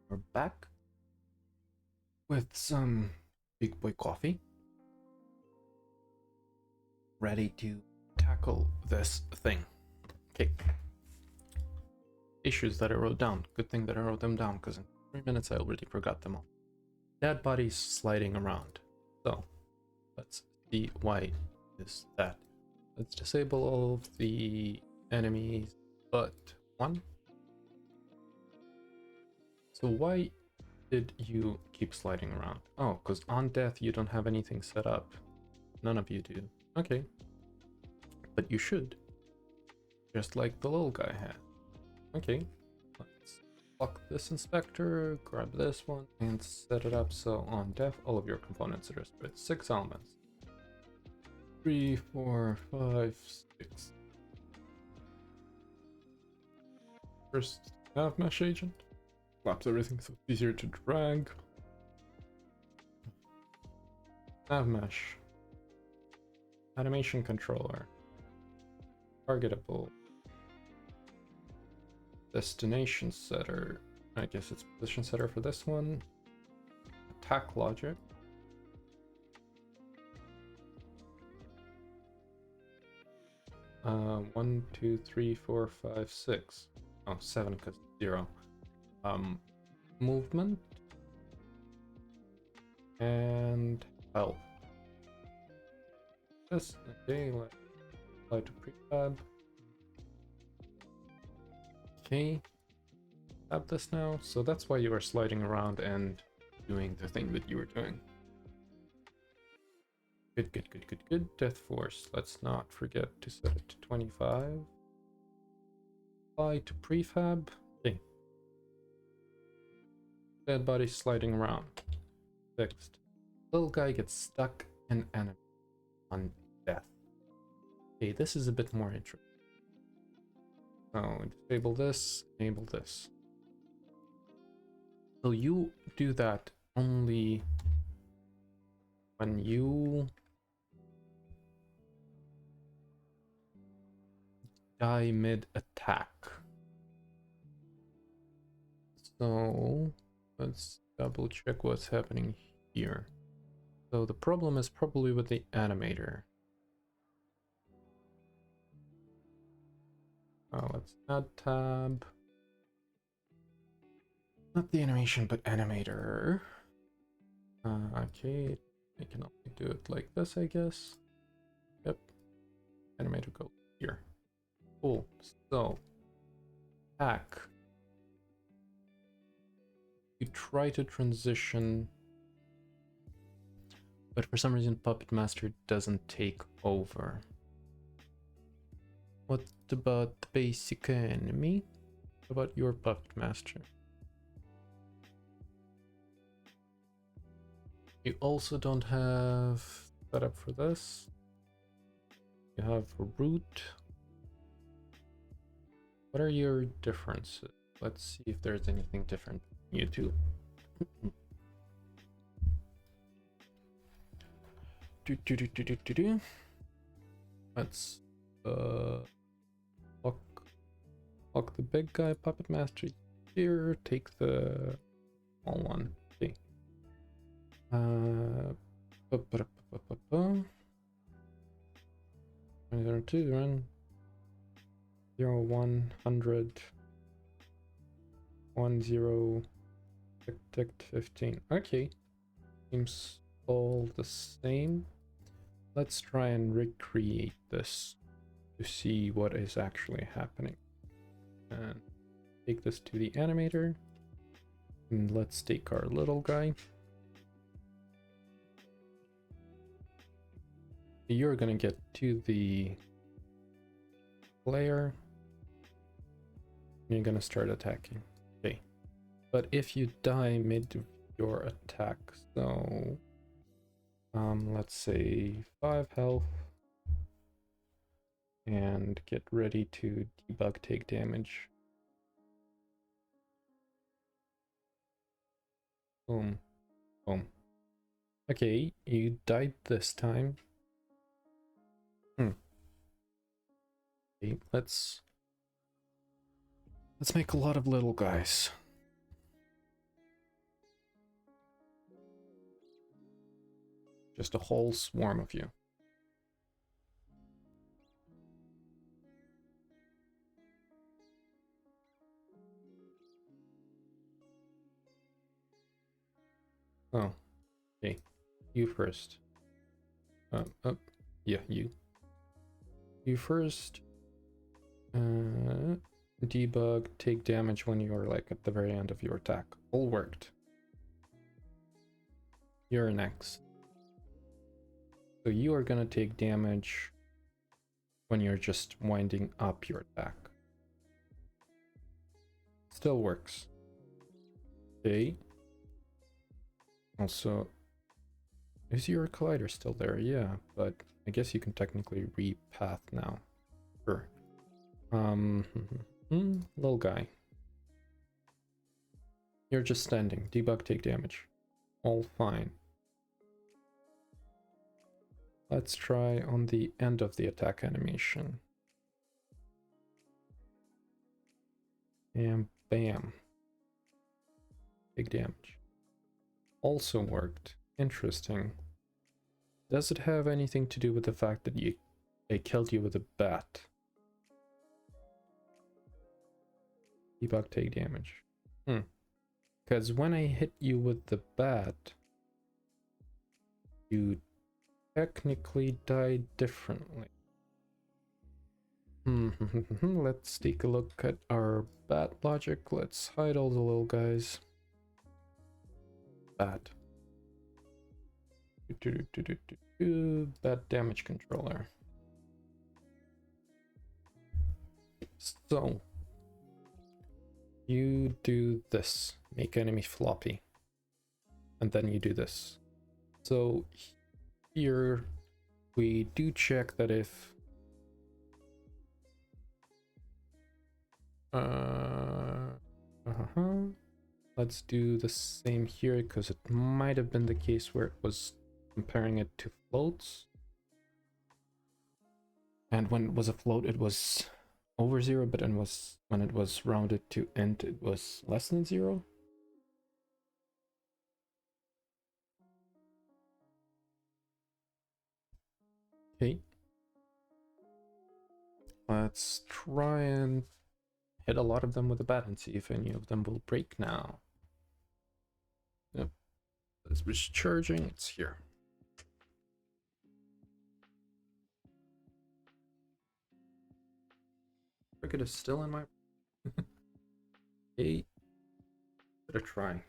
we're back with some big boy coffee, ready to tackle this thing. Okay. Issues that I wrote down. Good thing that I wrote them down, because in 3 minutes I already forgot them all. Dead bodies sliding around. So, let's see why is that. Let's disable all of the enemies but one. So why did you keep sliding around? Oh, because on death you don't have anything set up. None of you do. Okay. But you should. Just like the little guy had. Okay. Let's lock this inspector, grab this one, and set it up so on death all of your components are destroyed. 6 elements. 3, 4, 5, 6. First nav mesh agent. Collapse everything so it's easier to drag. Nav mesh. Animation controller. Targetable. Destination setter. I guess it's position setter for this one. Attack logic. Uh, 1, 2, 3, 4, 5, 6. Oh, 7 because 0. Movement and health. This, okay, let's apply to prefab. Okay, have this now. So that's why you are sliding around and doing the thing that you were doing. Good, good, good, good, good. Death force. Let's not forget to set it to 25. Apply to prefab. Okay. Dead body sliding around. Fixed. Little guy gets stuck in enemy on death. Okay, this is a bit more interesting. So disable this, enable this. So you do that only when you die mid-attack. So let's double check what's happening here. So the problem is probably with the animator. Let's add tab. Not the animation, but animator. Okay, I can only do it like this, I guess. Yep. Animator go here. Cool. So, attack. You try to transition, but for some reason Puppet Master doesn't take over. What about the basic enemy? What about your Puppet Master? You also don't have setup for this. You have root. What are your differences? Let's see if there's anything different between you two. Let's lock the big guy Puppet Master here. Take the small one. Okay. 2 run 0 100 10 tick 15. Okay, seems all the same. Let's try and recreate this to see what is actually happening. And take this to the animator. And let's take our little guy. You're gonna get to the player. And you're gonna start attacking. Okay. But if you die mid your attack, so let's say 5 health. And get ready to debug take damage. Boom. Boom. Okay, you died this time. Okay, let's make a lot of little guys. Just a whole swarm of you. Oh, okay. You first. Yeah, you. You first. Debug, take damage when you're like at the very end of your attack. All worked. You're next. So you are gonna take damage when you're just winding up your attack. Still works. Okay. Also, is your collider still there? Yeah, but I guess you can technically repath now. Sure. Little guy. You're just standing. Debug, take damage. All fine. Let's try on the end of the attack animation. And bam. Big damage. Also worked. Interesting. Does it have anything to do with the fact that they killed you with a bat? Debug, take damage. Because when I hit you with the bat, you technically died differently. Let's take a look at our bat logic. Let's hide all the little guys. Bat. Bat damage controller. So you do this, make enemy floppy, and then you do this. So here we do check that if let's do the same here, because it might have been the case where it was comparing it to floats, and when it was a float it was over 0, but when it was rounded to int it was less than 0. Okay, let's try and hit a lot of them with a bat and see if any of them will break now. Yep, it's recharging. It's here. Cricket is still in my okay. Better try. I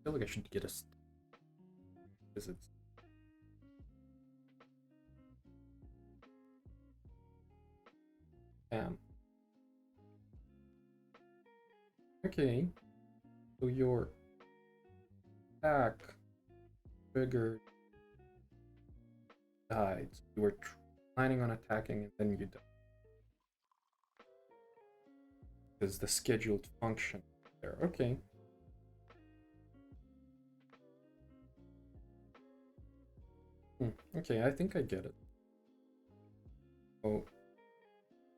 feel like I should get a because it's okay. So your attack triggered died. So you were planning on attacking and then you died. Because the scheduled function there. Okay. Okay, I think I get it. So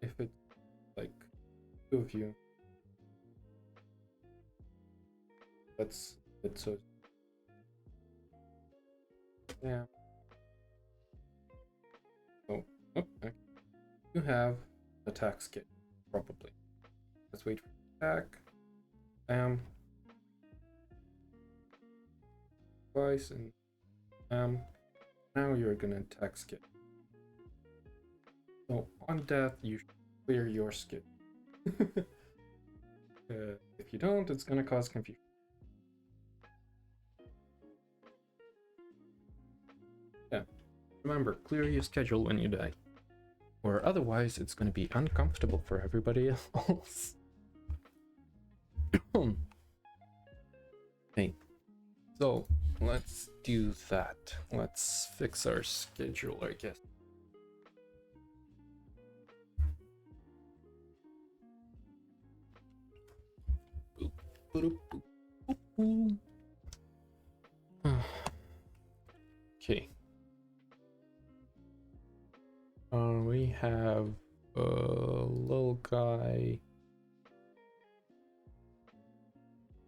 if it's like 2 of you, that's it. So yeah. Oh, okay. You have attack skill, probably. Let's wait for attack. Twice and now you're gonna attack skill. So on death, you should clear your skill. If you don't, it's gonna cause confusion. Yeah, remember, clear your schedule when you die, or otherwise it's gonna be uncomfortable for everybody else. Hey, so let's do that. Let's fix our schedule, I guess. Okay. We have a little guy.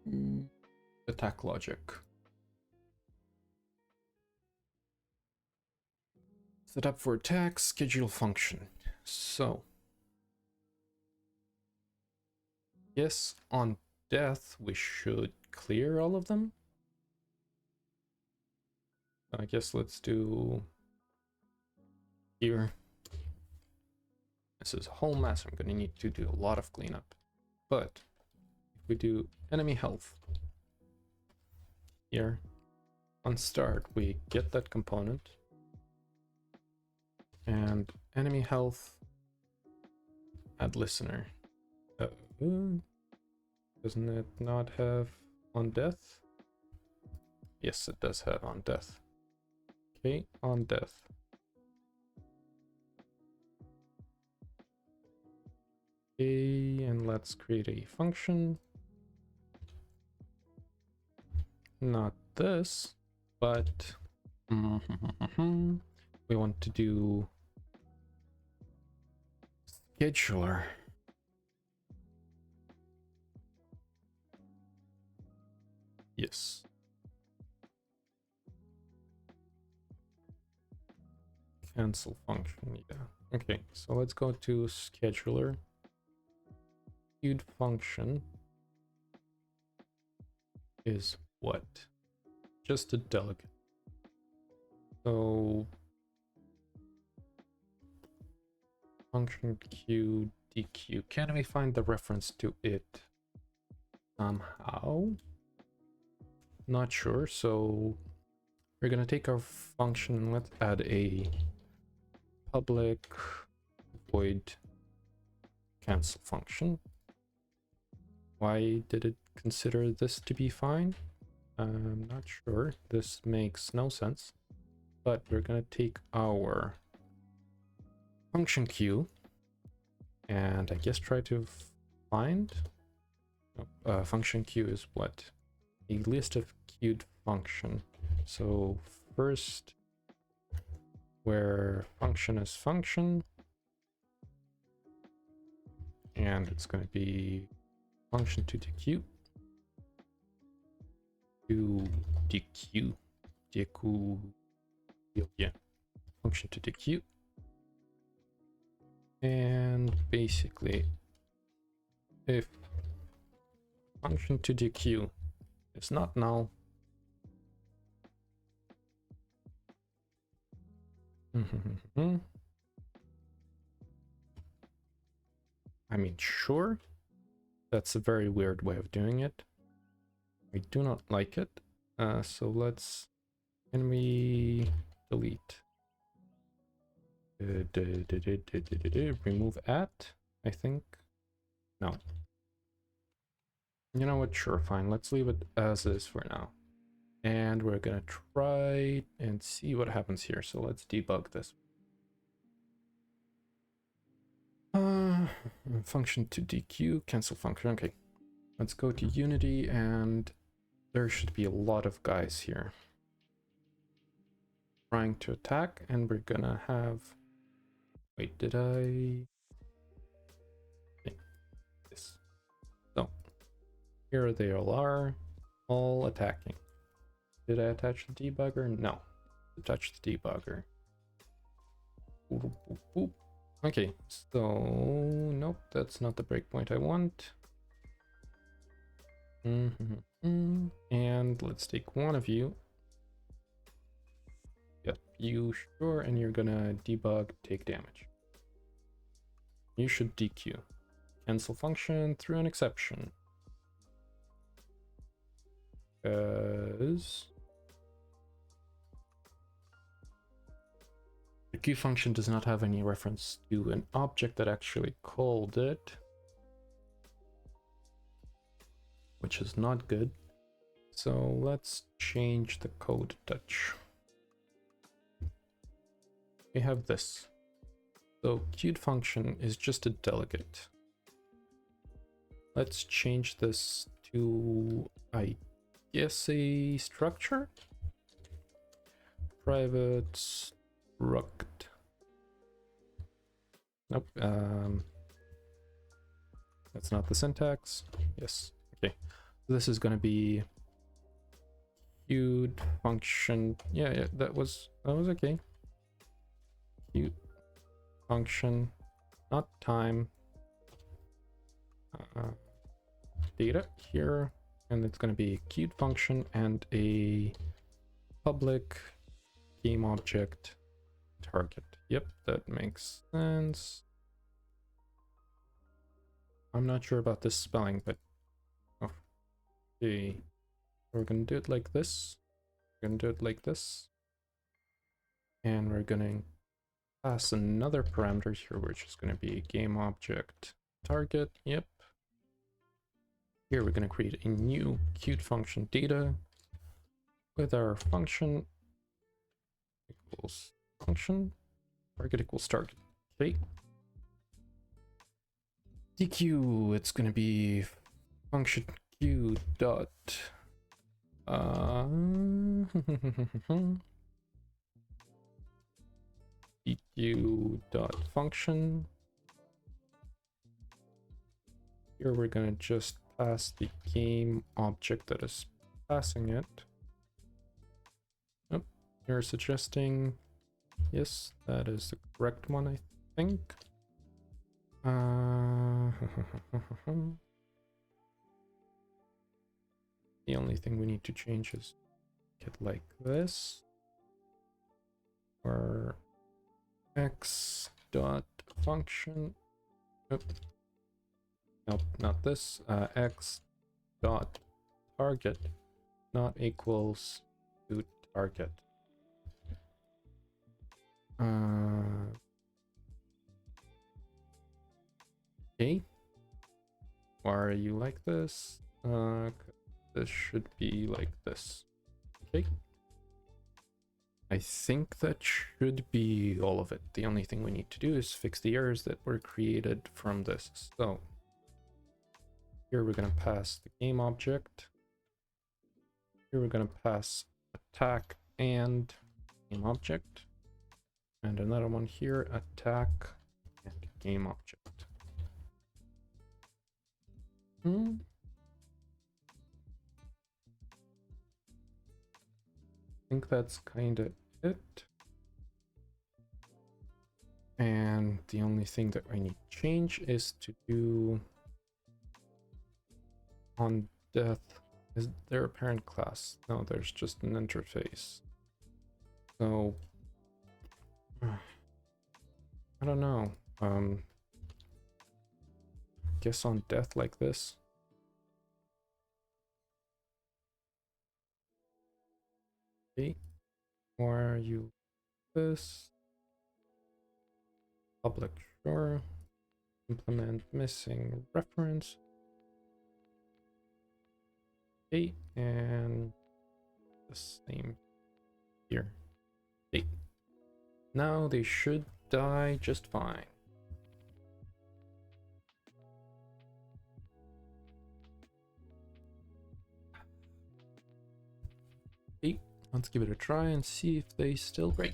The attack logic. Set up for attack, schedule function. So, yes, on death, we should clear all of them. I guess let's do here. This is a whole mess. I'm going to need to do a lot of cleanup. But if we do enemy health here on start, we get that component. And enemy health, add listener. Doesn't it not have on death? Yes, it does have on death. Okay, on death. Okay, and let's create a function. Not this, but we want to do scheduler. Yes. Cancel function, yeah. Okay, so let's go to scheduler. Queued function is what? Just a delegate. So function queue dequeue. Can we find the reference to it somehow? Not sure. So we're gonna take our function and let's add a public void cancel function. Why did it consider this to be fine? I'm not sure. This makes no sense. But we're gonna take our function queue and I guess try to find function queue is what? A list of queued function. So first, where function is function, and it's going to be function to dequeue, yeah, function to dequeue, and basically if function to dequeue is not null, I mean, sure, that's a very weird way of doing it. I do not like it. So can we delete? Remove at, I think. No. You know what? Sure, fine. Let's leave it as is for now. And we're gonna try and see what happens here. So let's debug this. Function to dequeue, cancel function. Okay, let's go to Unity, and there should be a lot of guys here trying to attack, and we're gonna have. Wait, did I? This. So here they all are, all attacking. Did I attach the debugger? No. Attach the debugger. Boop, boop, boop. Okay, so nope, that's not the breakpoint I want. And let's take one of you. Yep, you sure, and you're gonna debug, take damage. You should dequeue. Cancel function through an exception. Because the queue function does not have any reference to an object that actually called it, which is not good. So let's change the code a touch. We have this. So queued function is just a delegate. Let's change this to, I guess, a structure. Private struct. Nope. That's not the syntax. Yes. Okay. So this is going to be queued function. Yeah, that was okay. Queued function, not time. Data here, and it's going to be a queued function and a public game object target. Yep, that makes sense. I'm not sure about this spelling, but okay. We're gonna do it like this. We're gonna do it like this. And we're gonna pass another parameter here, which is gonna be game object target. Yep. Here we're gonna create a new queued function data with our function equals function target equals target. Okay. DQ, it's gonna be function q dot DQ dot function. Here we're gonna just pass the game object that is passing it. Oh, you're suggesting yes, that is the correct one, I think. The only thing we need to change is get like this, or x dot function. Nope, not this. X dot target not equals to target. Okay. Why are you like this? This should be like this. Okay. I think that should be all of it. The only thing we need to do is fix the errors that were created from this. So here we're going to pass the game object. Here we're going to pass attack and game object. And another one here, attack and game object. I think that's kind of it. And the only thing that I need to change is to do on death. Is there a parent class? No, there's just an interface. So I don't know. Guess on death like this. Okay. Why are you this? Public, sure. Implement missing reference. Okay, and the same here. Okay. Now they should die just fine. Okay, let's give it a try and see if they still break.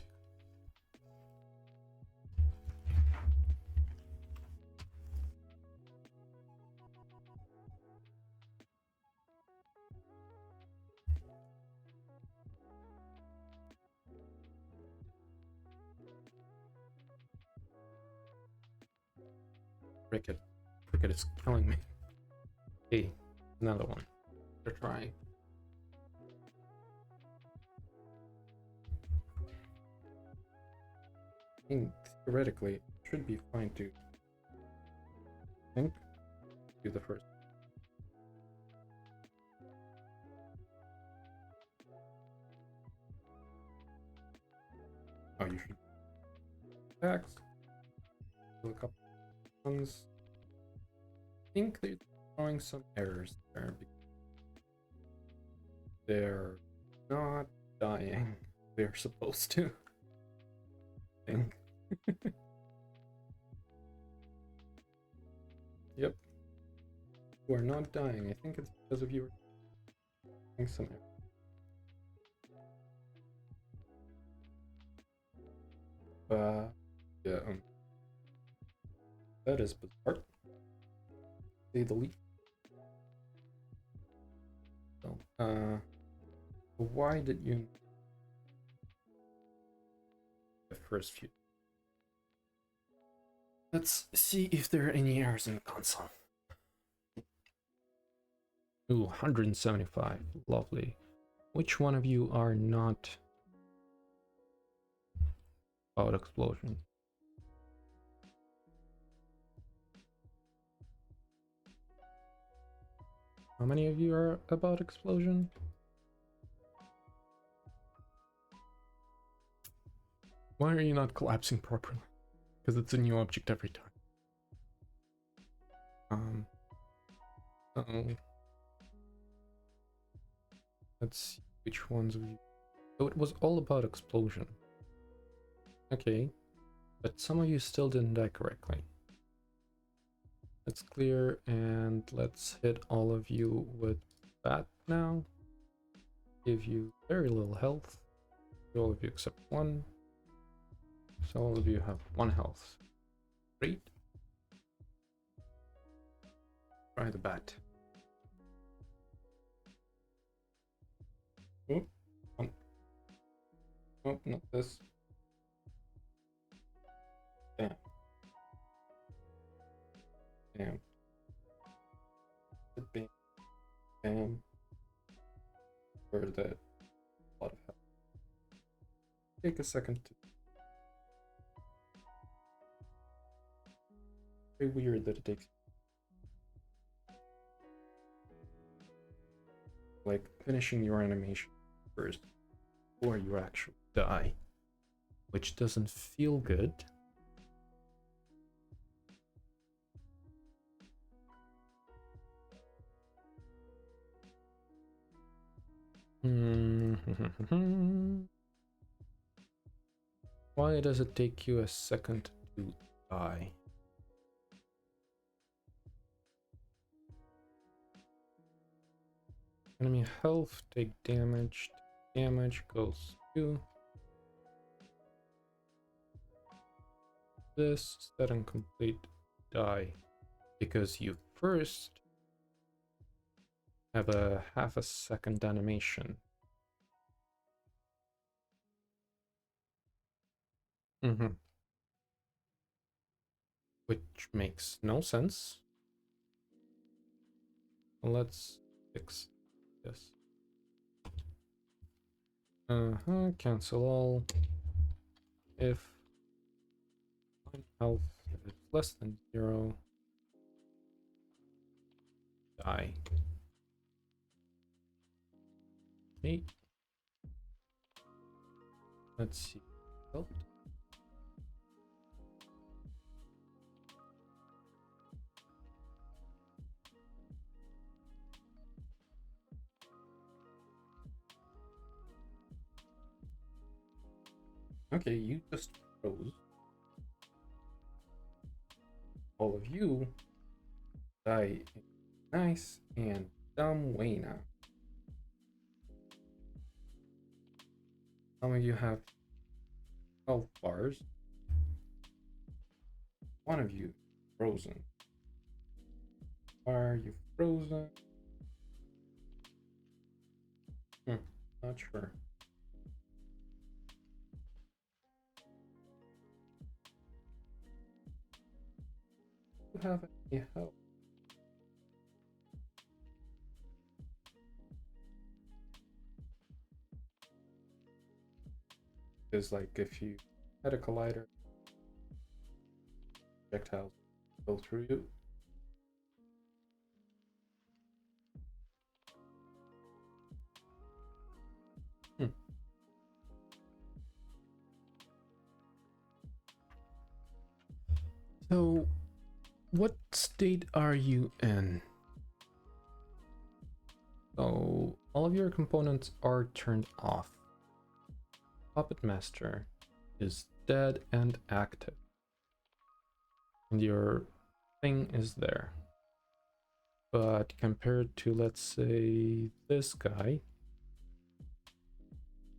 Cricket. Cricket is killing me. Hey, another one. They're trying. I think theoretically it should be fine to think. Do the first. Oh, you should attacks. A couple ones. I think they're throwing some errors there because they're not dying. They're supposed to. I think. Yep. We're not dying. I think it's because of you doing some errors. Yeah, that is bizarre. Say the least. So, Why did you the first few? Let's see if there are any errors in the console. Ooh, 175. Lovely. Which one of you are not about explosion? How many of you are about explosion? Why are you not collapsing properly? Because it's a new object every time. Uh-oh. Let's see which ones of you. So it was all about explosion. Okay, but some of you still didn't die correctly. Let's clear and let's hit all of you with that now. Give you very little health. All of you except one. So all of you have 1 health. Great. Try the bat. Oh, oh, not this. Bam. Bam. Bam. Bam. For that lot of health. Take a second to. Very weird that it takes. Like finishing your animation first before you actually die, which doesn't feel good. Why does it take you a second to die? Enemy health, take damage. Damage goes to this, set and complete, die. Because you first have a half a second animation. Which makes no sense. Let's fix this. Cancel all. If health is less than 0, die. Okay. Let's see. Helped. Okay, you just froze. All of you die in a nice and dumb way now. Some of you have health bars. One of you frozen. Why are you frozen? Not sure. Do you have any help? Because like if you had a collider, projectiles go through you. So, what state are you in? So, all of your components are turned off. Puppet Master is dead and active. And your thing is there. But compared to, let's say, this guy,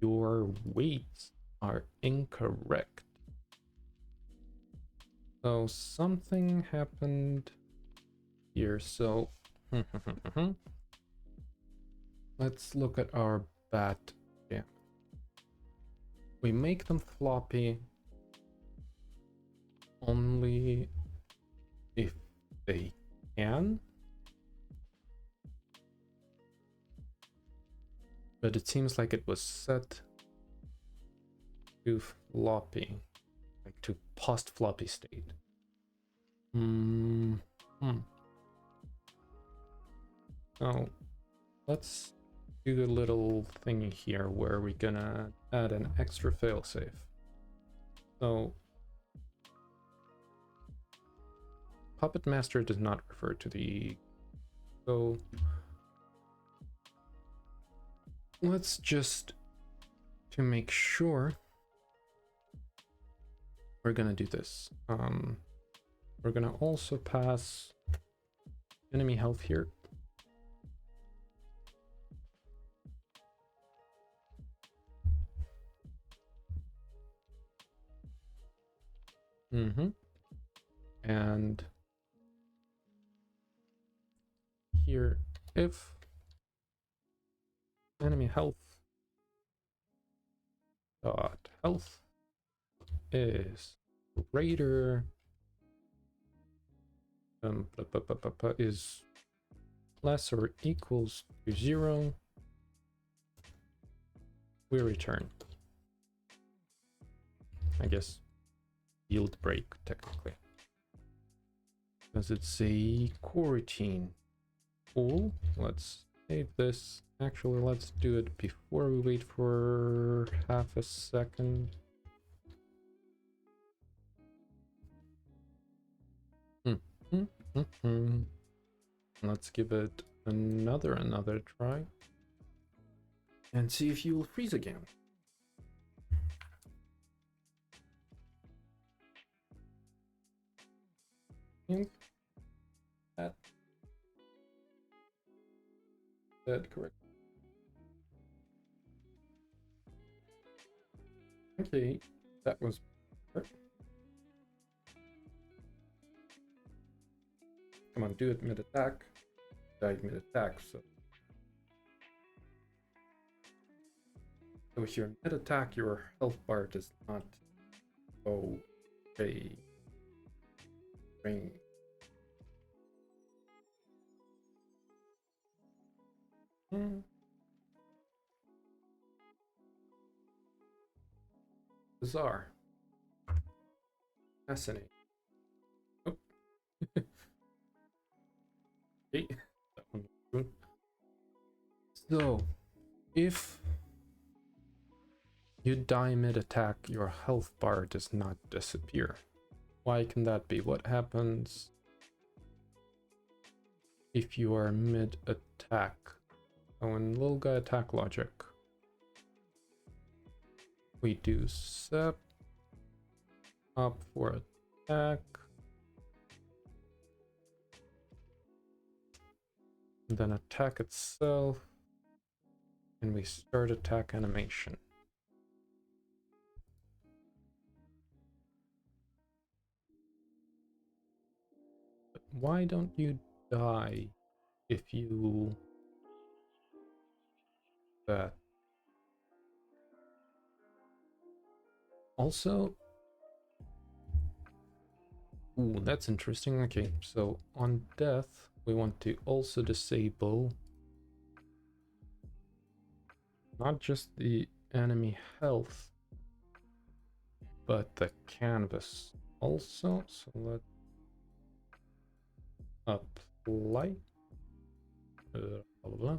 your weights are incorrect. So something happened here. So let's look at our bad jam. We make them floppy only if they can. But it seems like it was set to floppy, like to post-floppy state. So let's do a little thingy here where we're gonna add an extra failsafe. So Puppet Master does not refer to the... So let's just, to make sure, we're gonna do this. We're gonna also pass enemy health here. And here, if enemy health dot health is greater is less or equals to 0, we return. I guess yield break technically, because it's a coroutine. Cool. Let's save this. Actually, let's do it before we wait for half a second. Let's give it another try and see if you will freeze again. That correct. Okay, that was perfect. Come on, do it mid attack. Died mid attack, so with your mid attack, your health bar does not go a ring. Bizarre. Fascinating. Oh. Okay. That one was good. So, if you die mid-attack, your health bar does not disappear. Why can that be? What happens if you are mid-attack? Oh, in little guy attack logic, we do sep up for attack, and then attack itself, and we start attack animation. But why don't you die if you that? Also, ooh, that's interesting. Okay, so on death, we want to also disable not just the enemy health, but the canvas also. So let's apply. Blah, blah, blah.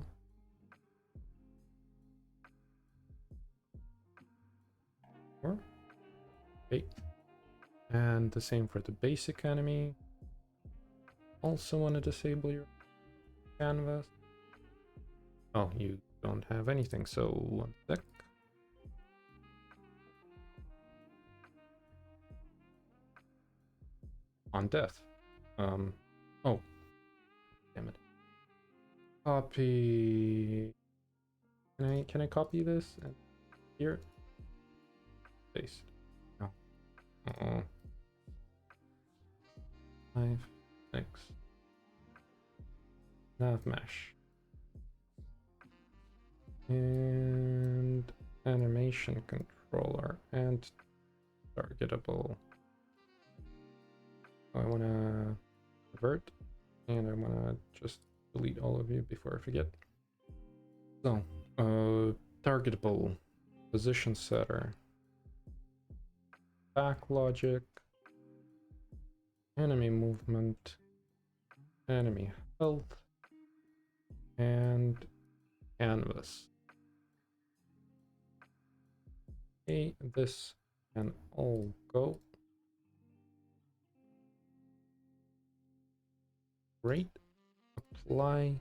Okay. And the same for the basic enemy. Also want to disable your canvas. Oh, you don't have anything, so 1 sec. On death. Oh, damn it. Copy. Can I copy this and here? Paste. No. Oh. 5, 6. Nav mesh. And animation controller and targetable. I want to revert, and I want to just delete all of you before I forget. So, targetable, position setter, back logic, enemy movement, enemy health, and canvas. Okay, this can all go. Great. Apply.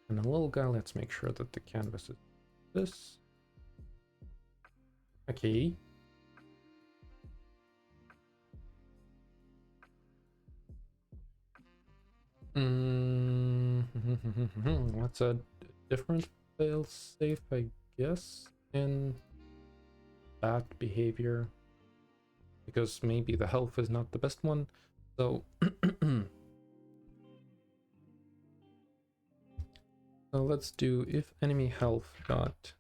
And a little guy, let's make sure that the canvas is this. Okay. What's a different fail safe, I guess, in bad behavior? Because maybe the health is not the best one. So so let's do if enemy health dot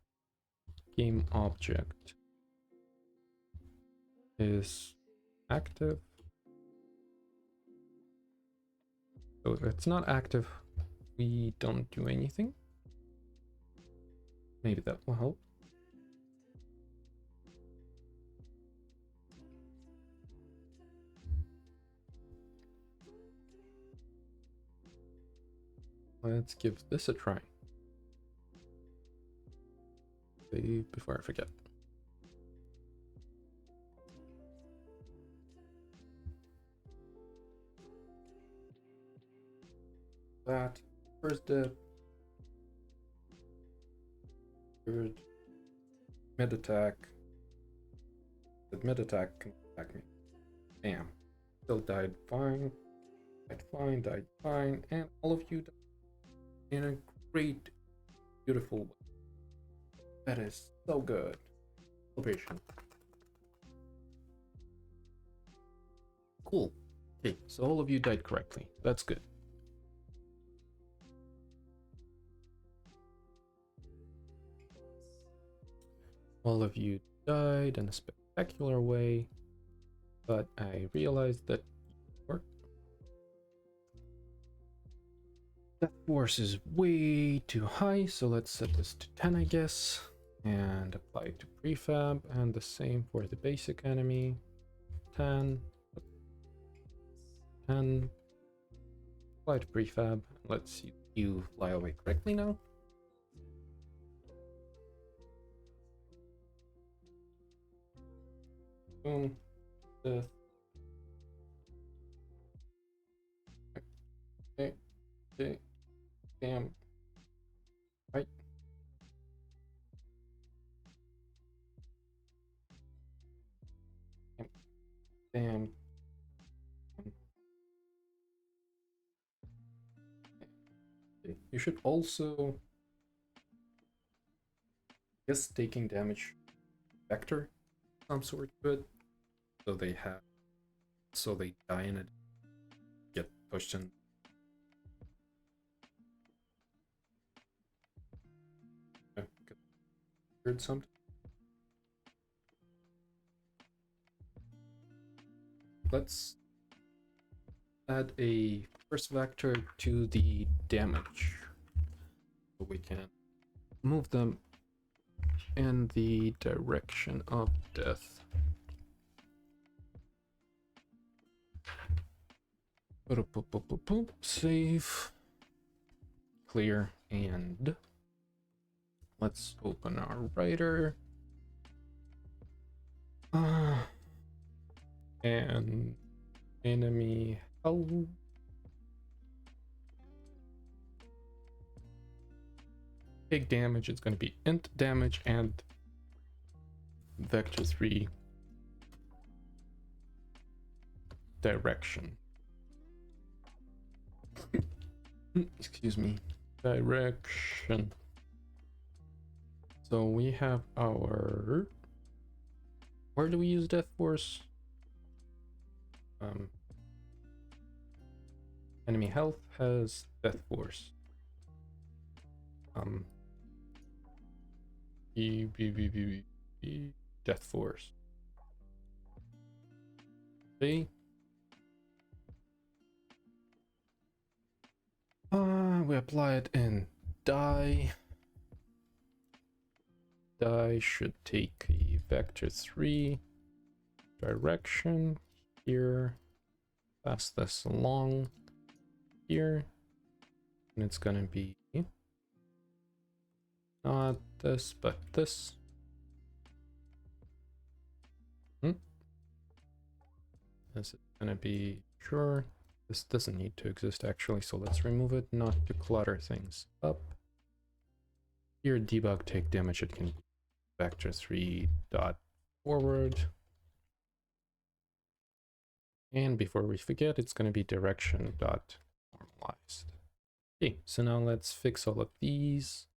game object is active. So if it's not active, we don't do anything. Maybe that will help. Let's give this a try. Before I forget. That first dip, third mid attack. The mid attack can attack me. Bam. Still died fine. Died fine, and all of you died in a great, beautiful way. That is so good. Celebration. Cool. Okay, so all of you died correctly. That's good. All of you died in a spectacular way, but I realized that that force is way too high, so let's set this to 10, I guess, and apply it to prefab, and the same for the basic enemy. 10, apply to prefab. Let's see you fly away correctly now. Boom. Death. Okay. Damn. Right. Damn. Okay. You should also, I guess, taking damage vector some sort of it. So they die in it, get pushed in. Heard something. Let's add a first vector to the damage, so we can move them in the direction of death. Save, clear, and let's open our writer. And enemy health. Big damage, it's going to be int damage and vector 3 direction. Excuse me. Direction. So we have our, where do we use death force? Enemy health has death force. Death Force. See? We apply it in die. Die should take a vector 3 direction here. Pass this along here. And it's gonna be not this, but this. This is gonna be sure. This doesn't need to exist actually, so let's remove it, not to clutter things up. Here, debug take damage, it can be vector 3 dot forward. And before we forget, it's going to be direction dot normalized. Okay, so now let's fix all of these.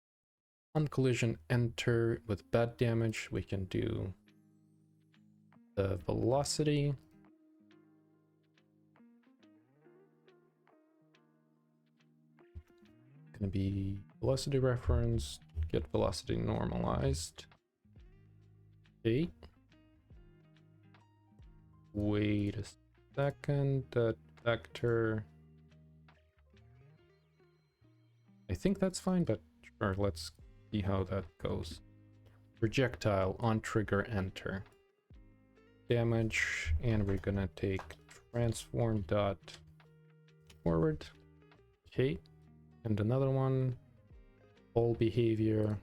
On collision enter with bad damage, we can do the velocity. Going to be velocity reference, get velocity normalized. Okay. Wait a second, that vector. I think that's fine, but sure, let's see how that goes. Projectile on trigger enter. Damage, and we're gonna take transform dot forward. Okay. And another one, all behavior.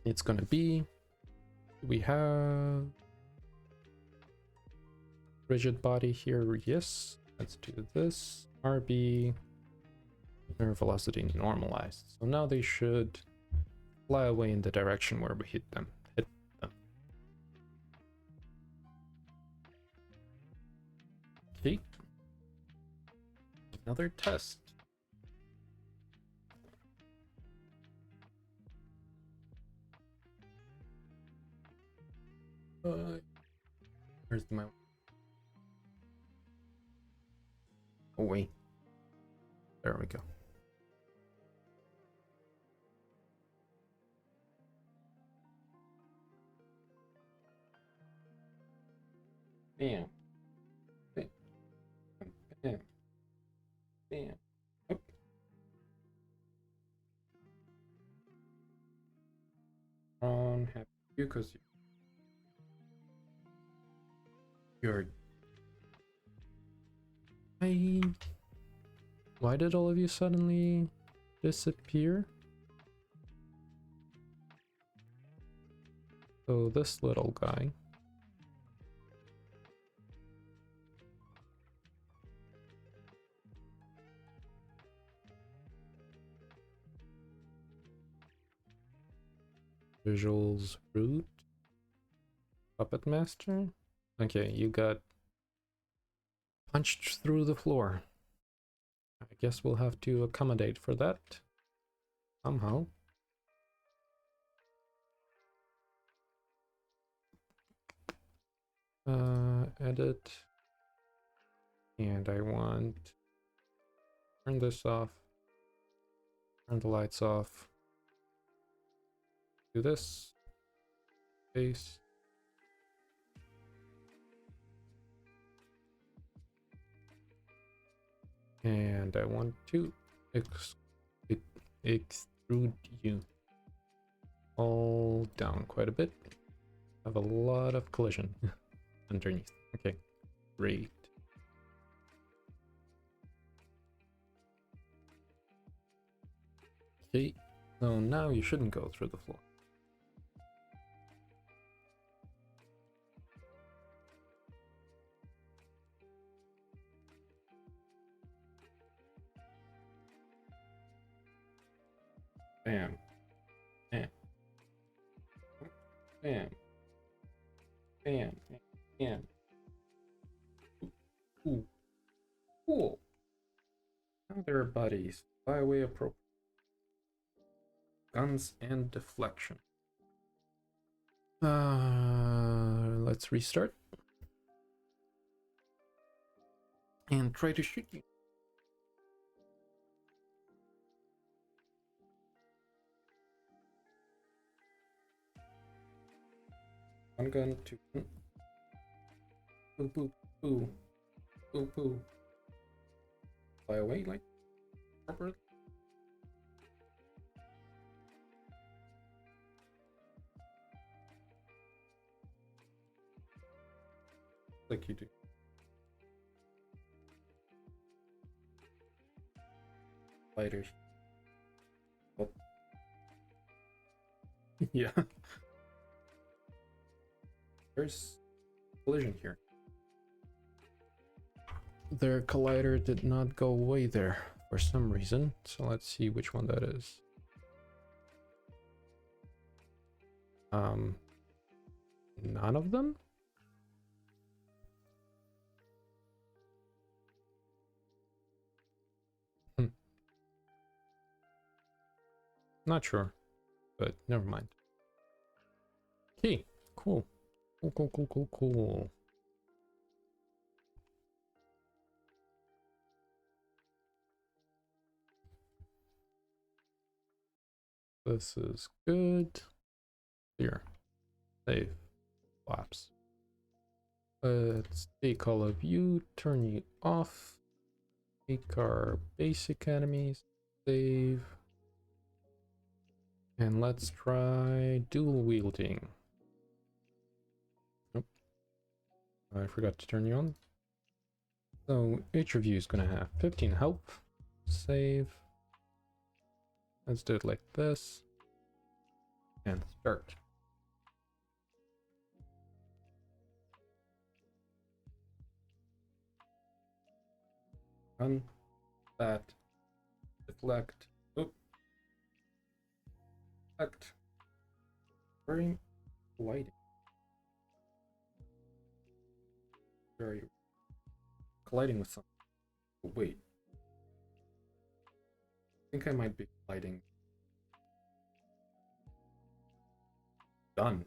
It's gonna be, we have rigid body here, yes. Let's do this, RB, their velocity normalized. So now they should fly away in the direction where we hit them. Okay. Another test. Where's my... Oh wait, there we go. Bam. Bam. Bam. Bam. Oh. Happy because you're... Why did all of you suddenly disappear? So this little guy. Visuals root. Puppet Master? Okay, you got punched through the floor. I guess we'll have to accommodate for that somehow. Edit. And I want turn this off. Turn the lights off. Do this. Face. And I want to extrude you all down quite a bit. Have a lot of collision underneath. Okay, great. Okay, so now you shouldn't go through the floor. Bam. Bam. Bam. Bam. Bam. Ooh. Cool. Now they're buddies. By way appropriate. Guns and deflection. Let's restart. And try to shoot you. One gun, two. Boo, boo, boo. Boo, boo. Fly away, like, properly. Like you do. Fighters. Oh. Yeah. There's collision here. Their collider did not go away there for some reason, so let's see which one that is. None of them? Not sure, but never mind. Okay, cool. Cool. This is good. Here. Save. Flaps. Let's take all of you, turn you off. Take our basic enemies. Save. And let's try dual wielding. Nope. I forgot to turn you on. So each of you is gonna have 15 health. Save. Let's do it like this. And start. Run. That. Deflect. Oh. Deflect. Very lighting. Very colliding with something. Oh, wait. I think I might be colliding. Done.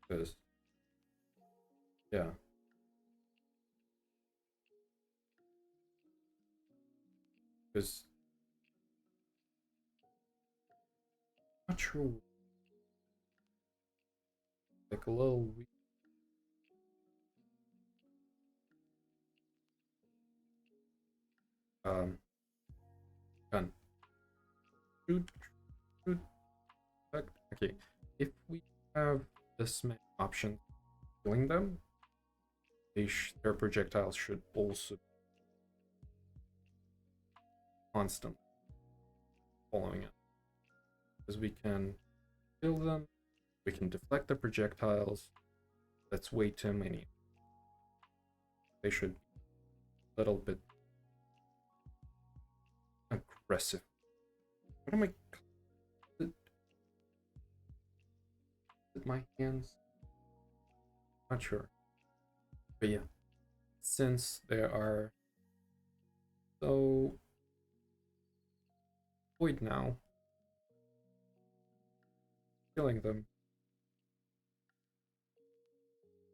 Because yeah. Because not sure. Like a little weak. Done. Shoot. Okay. If we have this many options killing them, their projectiles should also constantly following it. Because we can kill them, we can deflect the projectiles. That's way too many. They should be a little bit aggressive. What am I? With my hands? Not sure. But yeah, since there are so void now, killing them.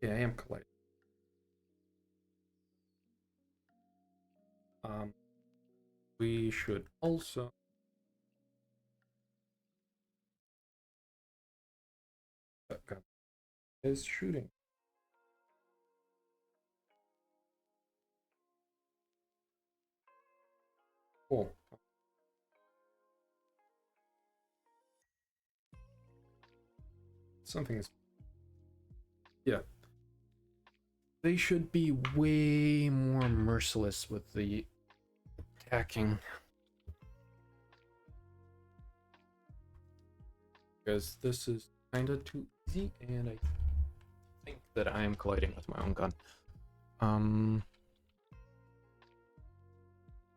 Yeah, I am colliding. We should also is shooting. Cool. Something is. Yeah. They should be way more merciless with the attacking. Because this is kind of too easy, and I think that I am colliding with my own gun.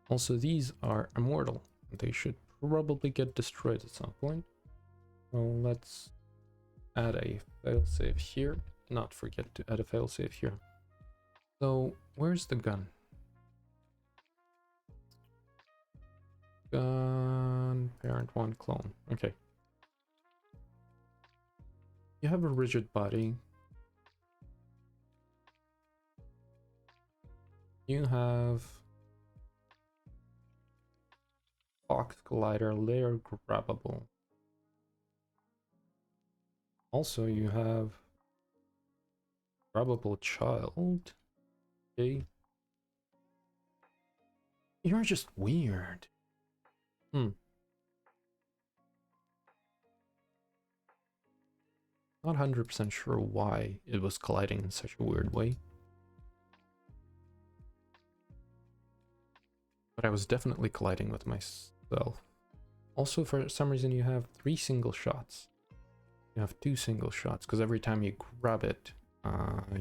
Also, these are immortal. They should probably get destroyed at some point. So let's add a failsafe here. Not forget to add a failsafe here. So where's the gun? Gun parent one clone. Okay. You have a rigid body. You have box collider layer grabbable. Also, you have probable child. Okay. You're just weird. Not 100% sure why it was colliding in such a weird way. But I was definitely colliding with myself. Also, for some reason, you have 3 single shots. You have 2 single shots, because every time you grab it,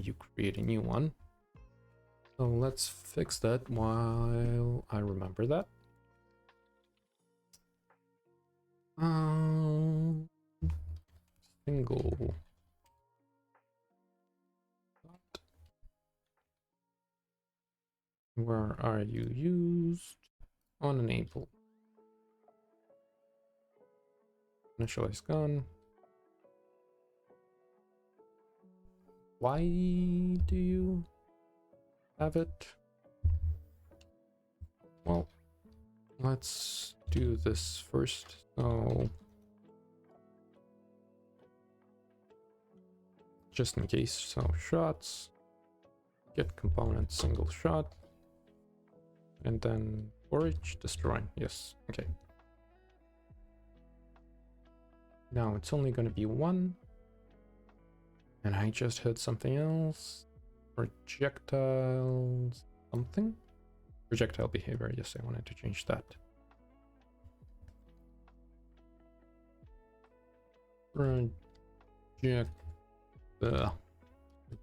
you create a new one. So let's fix that while I remember that. Single. Where are you used? On enable. Initialize gun. Why do you have it? Well, let's do this first. So, just in case, so shots, get component single shot, and then forage, destroy. Yes, okay. Now it's only going to be 1. And I just hit something else. Projectile something? Projectile behavior. Yes, I wanted to change that.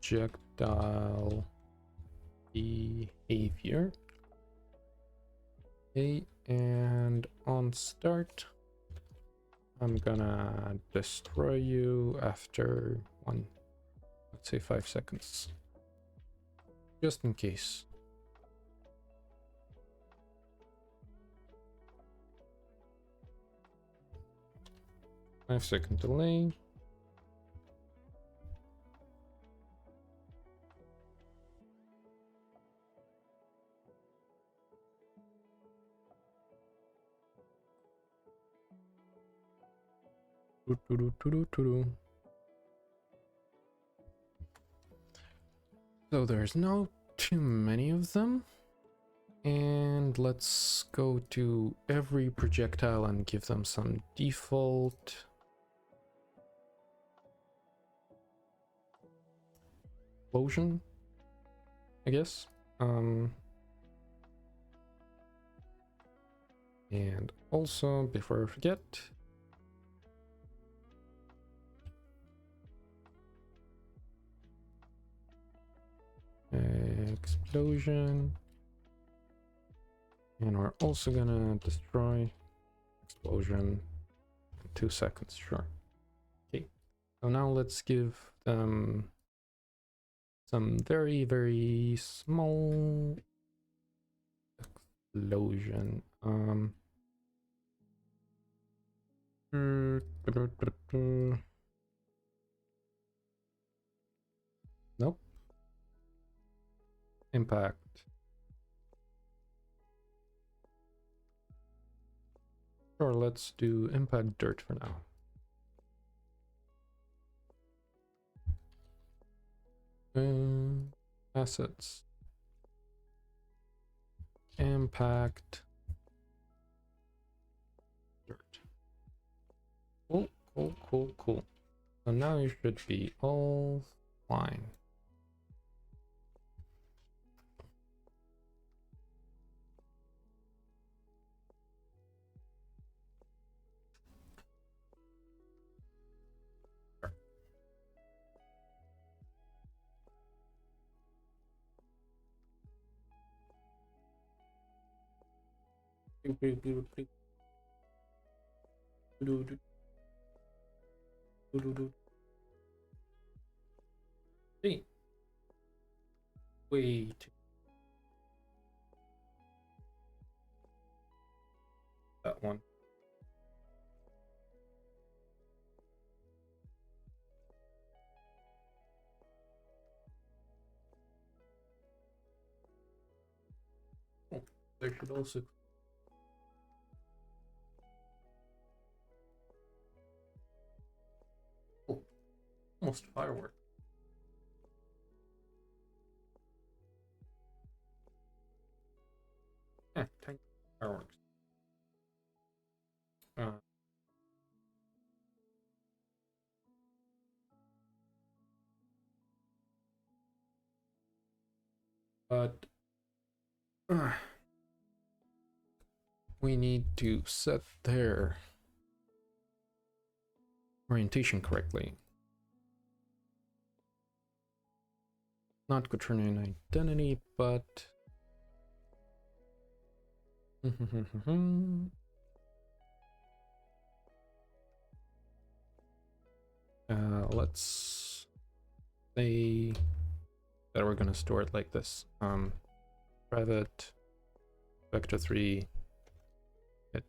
Projectile behavior. Okay, and on start, I'm gonna destroy you after 1, let's say 5 seconds. Just in case. Five-second delay. So there's no too many of them. And let's go to every projectile and give them some default. Explosion, I guess. And also, before I forget, explosion. And we're also gonna destroy explosion in 2 seconds, sure. Okay, so now let's give them some very, very small explosion. Nope. Impact. Sure, let's do impact dirt for now. Assets. Impact dirt. Cool, cool, cool, cool. So now you should be all fine. Hey, wait. That one. Oh, there should also. Oh, almost firework. Tiny fireworks. Uh, but we need to set their orientation correctly. Not quaternion identity, but let's say that we're gonna store it like this. Private vector3 hit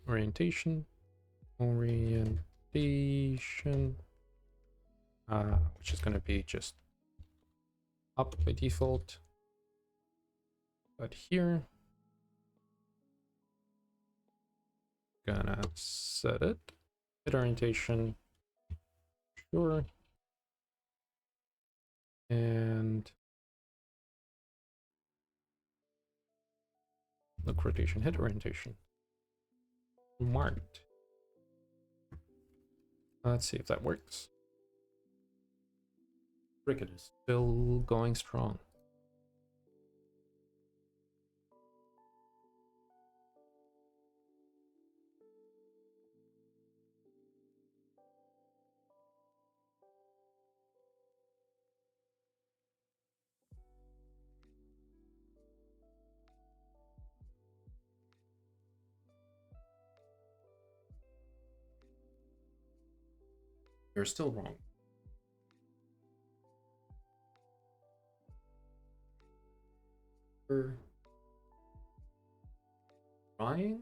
orientation, which is gonna be just up by default. But here, gonna set it, hit orientation, sure, and look, rotation, hit orientation, marked. Let's see if that works. Cricket is still going strong. You're still wrong. You're trying?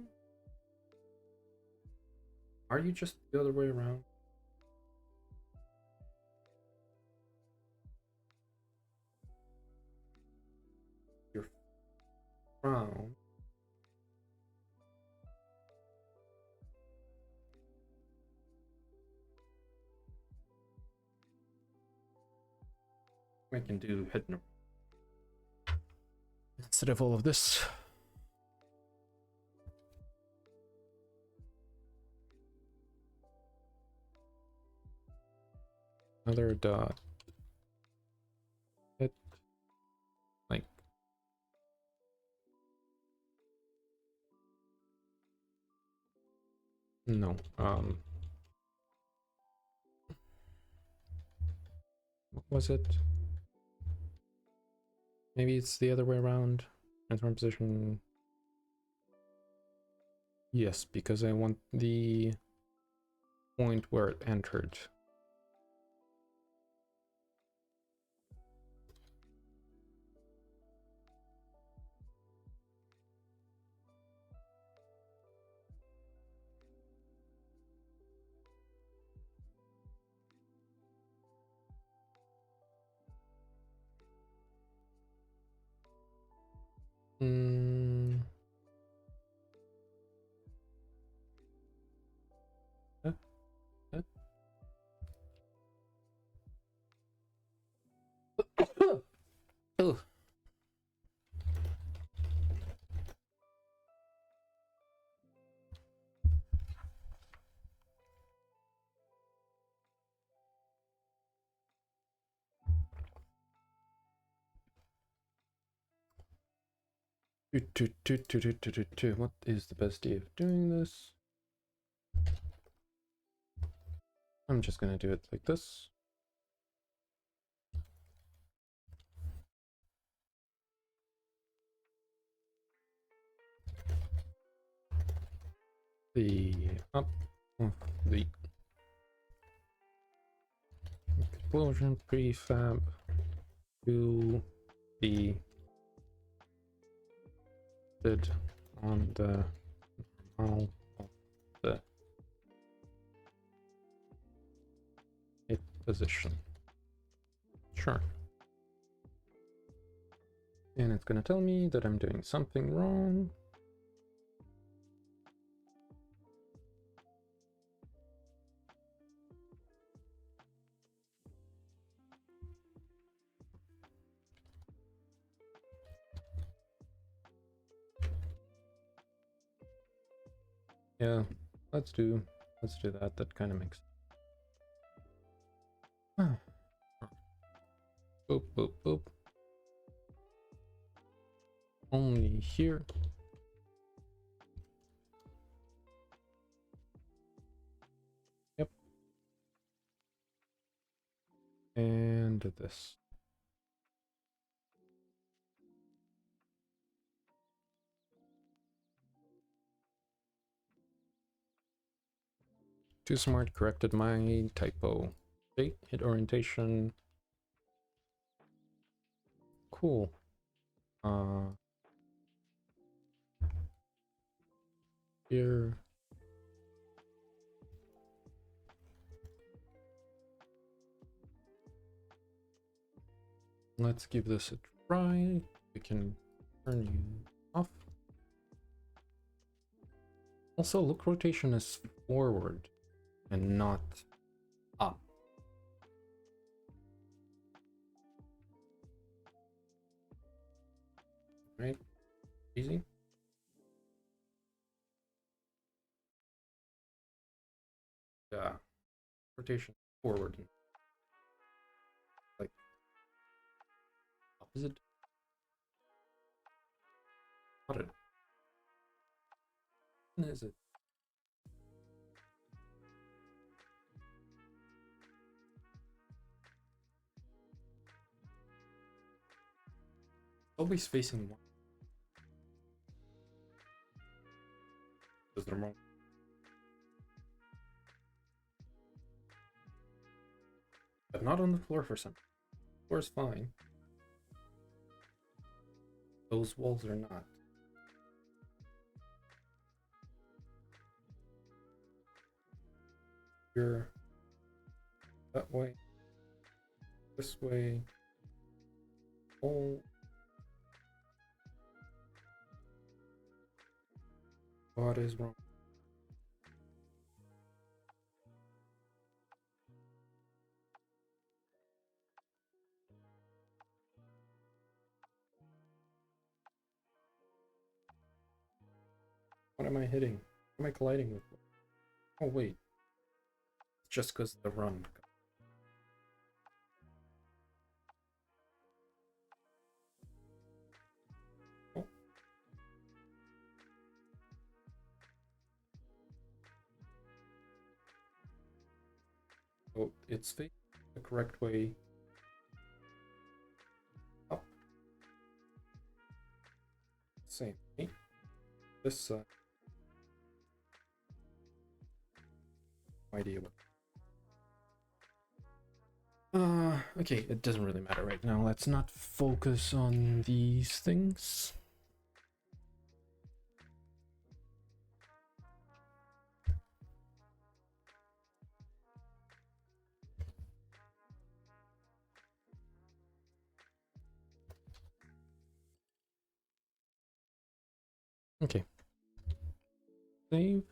Are you just the other way around? You're frown. I can do hidden instead of all of this. Another dot. Hit like no. What was it? Maybe it's the other way around. Transform position. Yes, because I want the point where it entered. Huh? Huh? Oh. What is the best way of doing this? I'm just gonna do it like this. The up of the explosion prefab to be did on the normal of the hit position. Sure. And it's gonna tell me that I'm doing something wrong. Yeah, let's do that. That kind of makes sense. Boop, boop, boop. Only here. Yep. And this. Too smart corrected my typo. Okay, hit orientation. Cool. Here. Let's give this a try. We can turn you off. Also, look, rotation is forward and not up. Right? Easy. Yeah. Rotation forward. Like opposite. What is it? Always facing one. Is the wrong? But not on the floor for some. The floor is fine. Those walls are not. You're that way. This way. Oh. What is wrong? What am I hitting? What am I colliding with? Oh wait. It's just because the run. Oh. Oh, it's facing the correct way. Up. Same. This side. Idea what. Okay, it doesn't really matter right now. Let's not focus on these things. Okay. Save.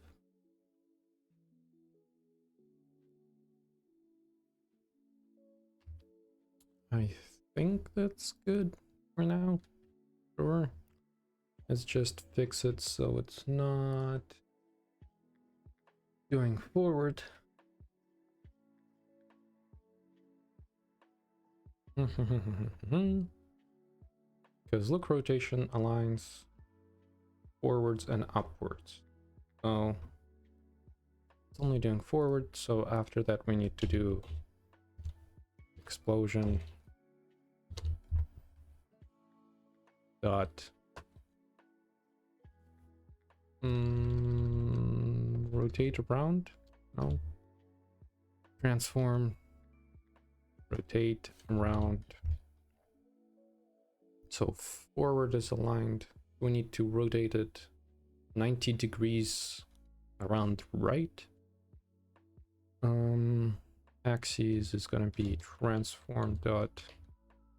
I think that's good for now. Sure. Let's just fix it so it's not going forward. Because look, rotation aligns forwards and upwards. So it's only doing forward, so after that we need to do explosion dot rotate around. No, transform rotate around. So forward is aligned. We need to rotate it 90 degrees around right. Axis is going to be transform dot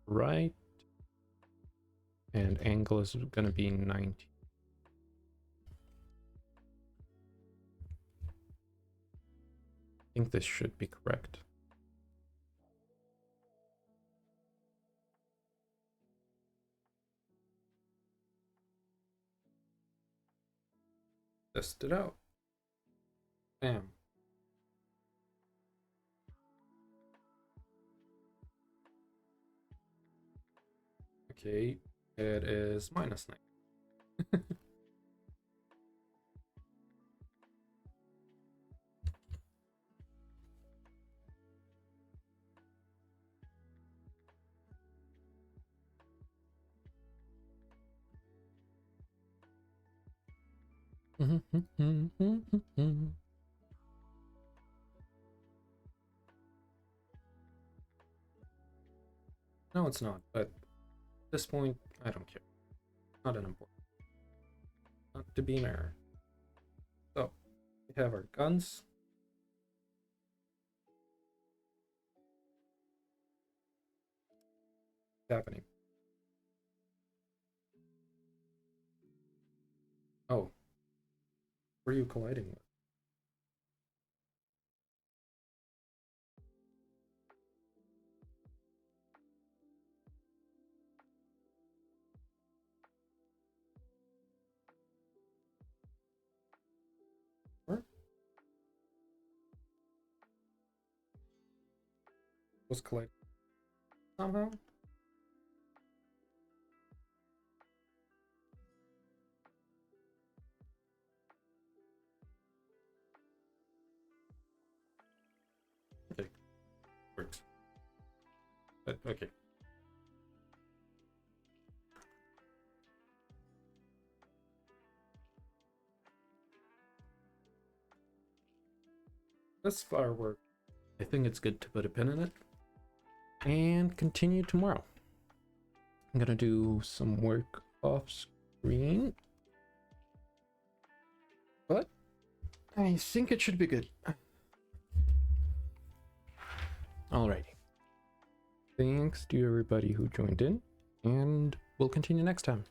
right, and angle is going to be 90. I think this should be correct. Test it out. Bam. Okay, it is -9. No, it's not, but at this point, I don't care. Not an important. Not to be an error. So, we have our guns. What's happening? Oh. What are you colliding with? Where? Was colliding somehow? Okay. Works. But, okay. This firework. I think it's good to put a pin in it. And continue tomorrow. I'm gonna do some work off screen. But I think it should be good. Alrighty. Thanks to everybody who joined in, and we'll continue next time.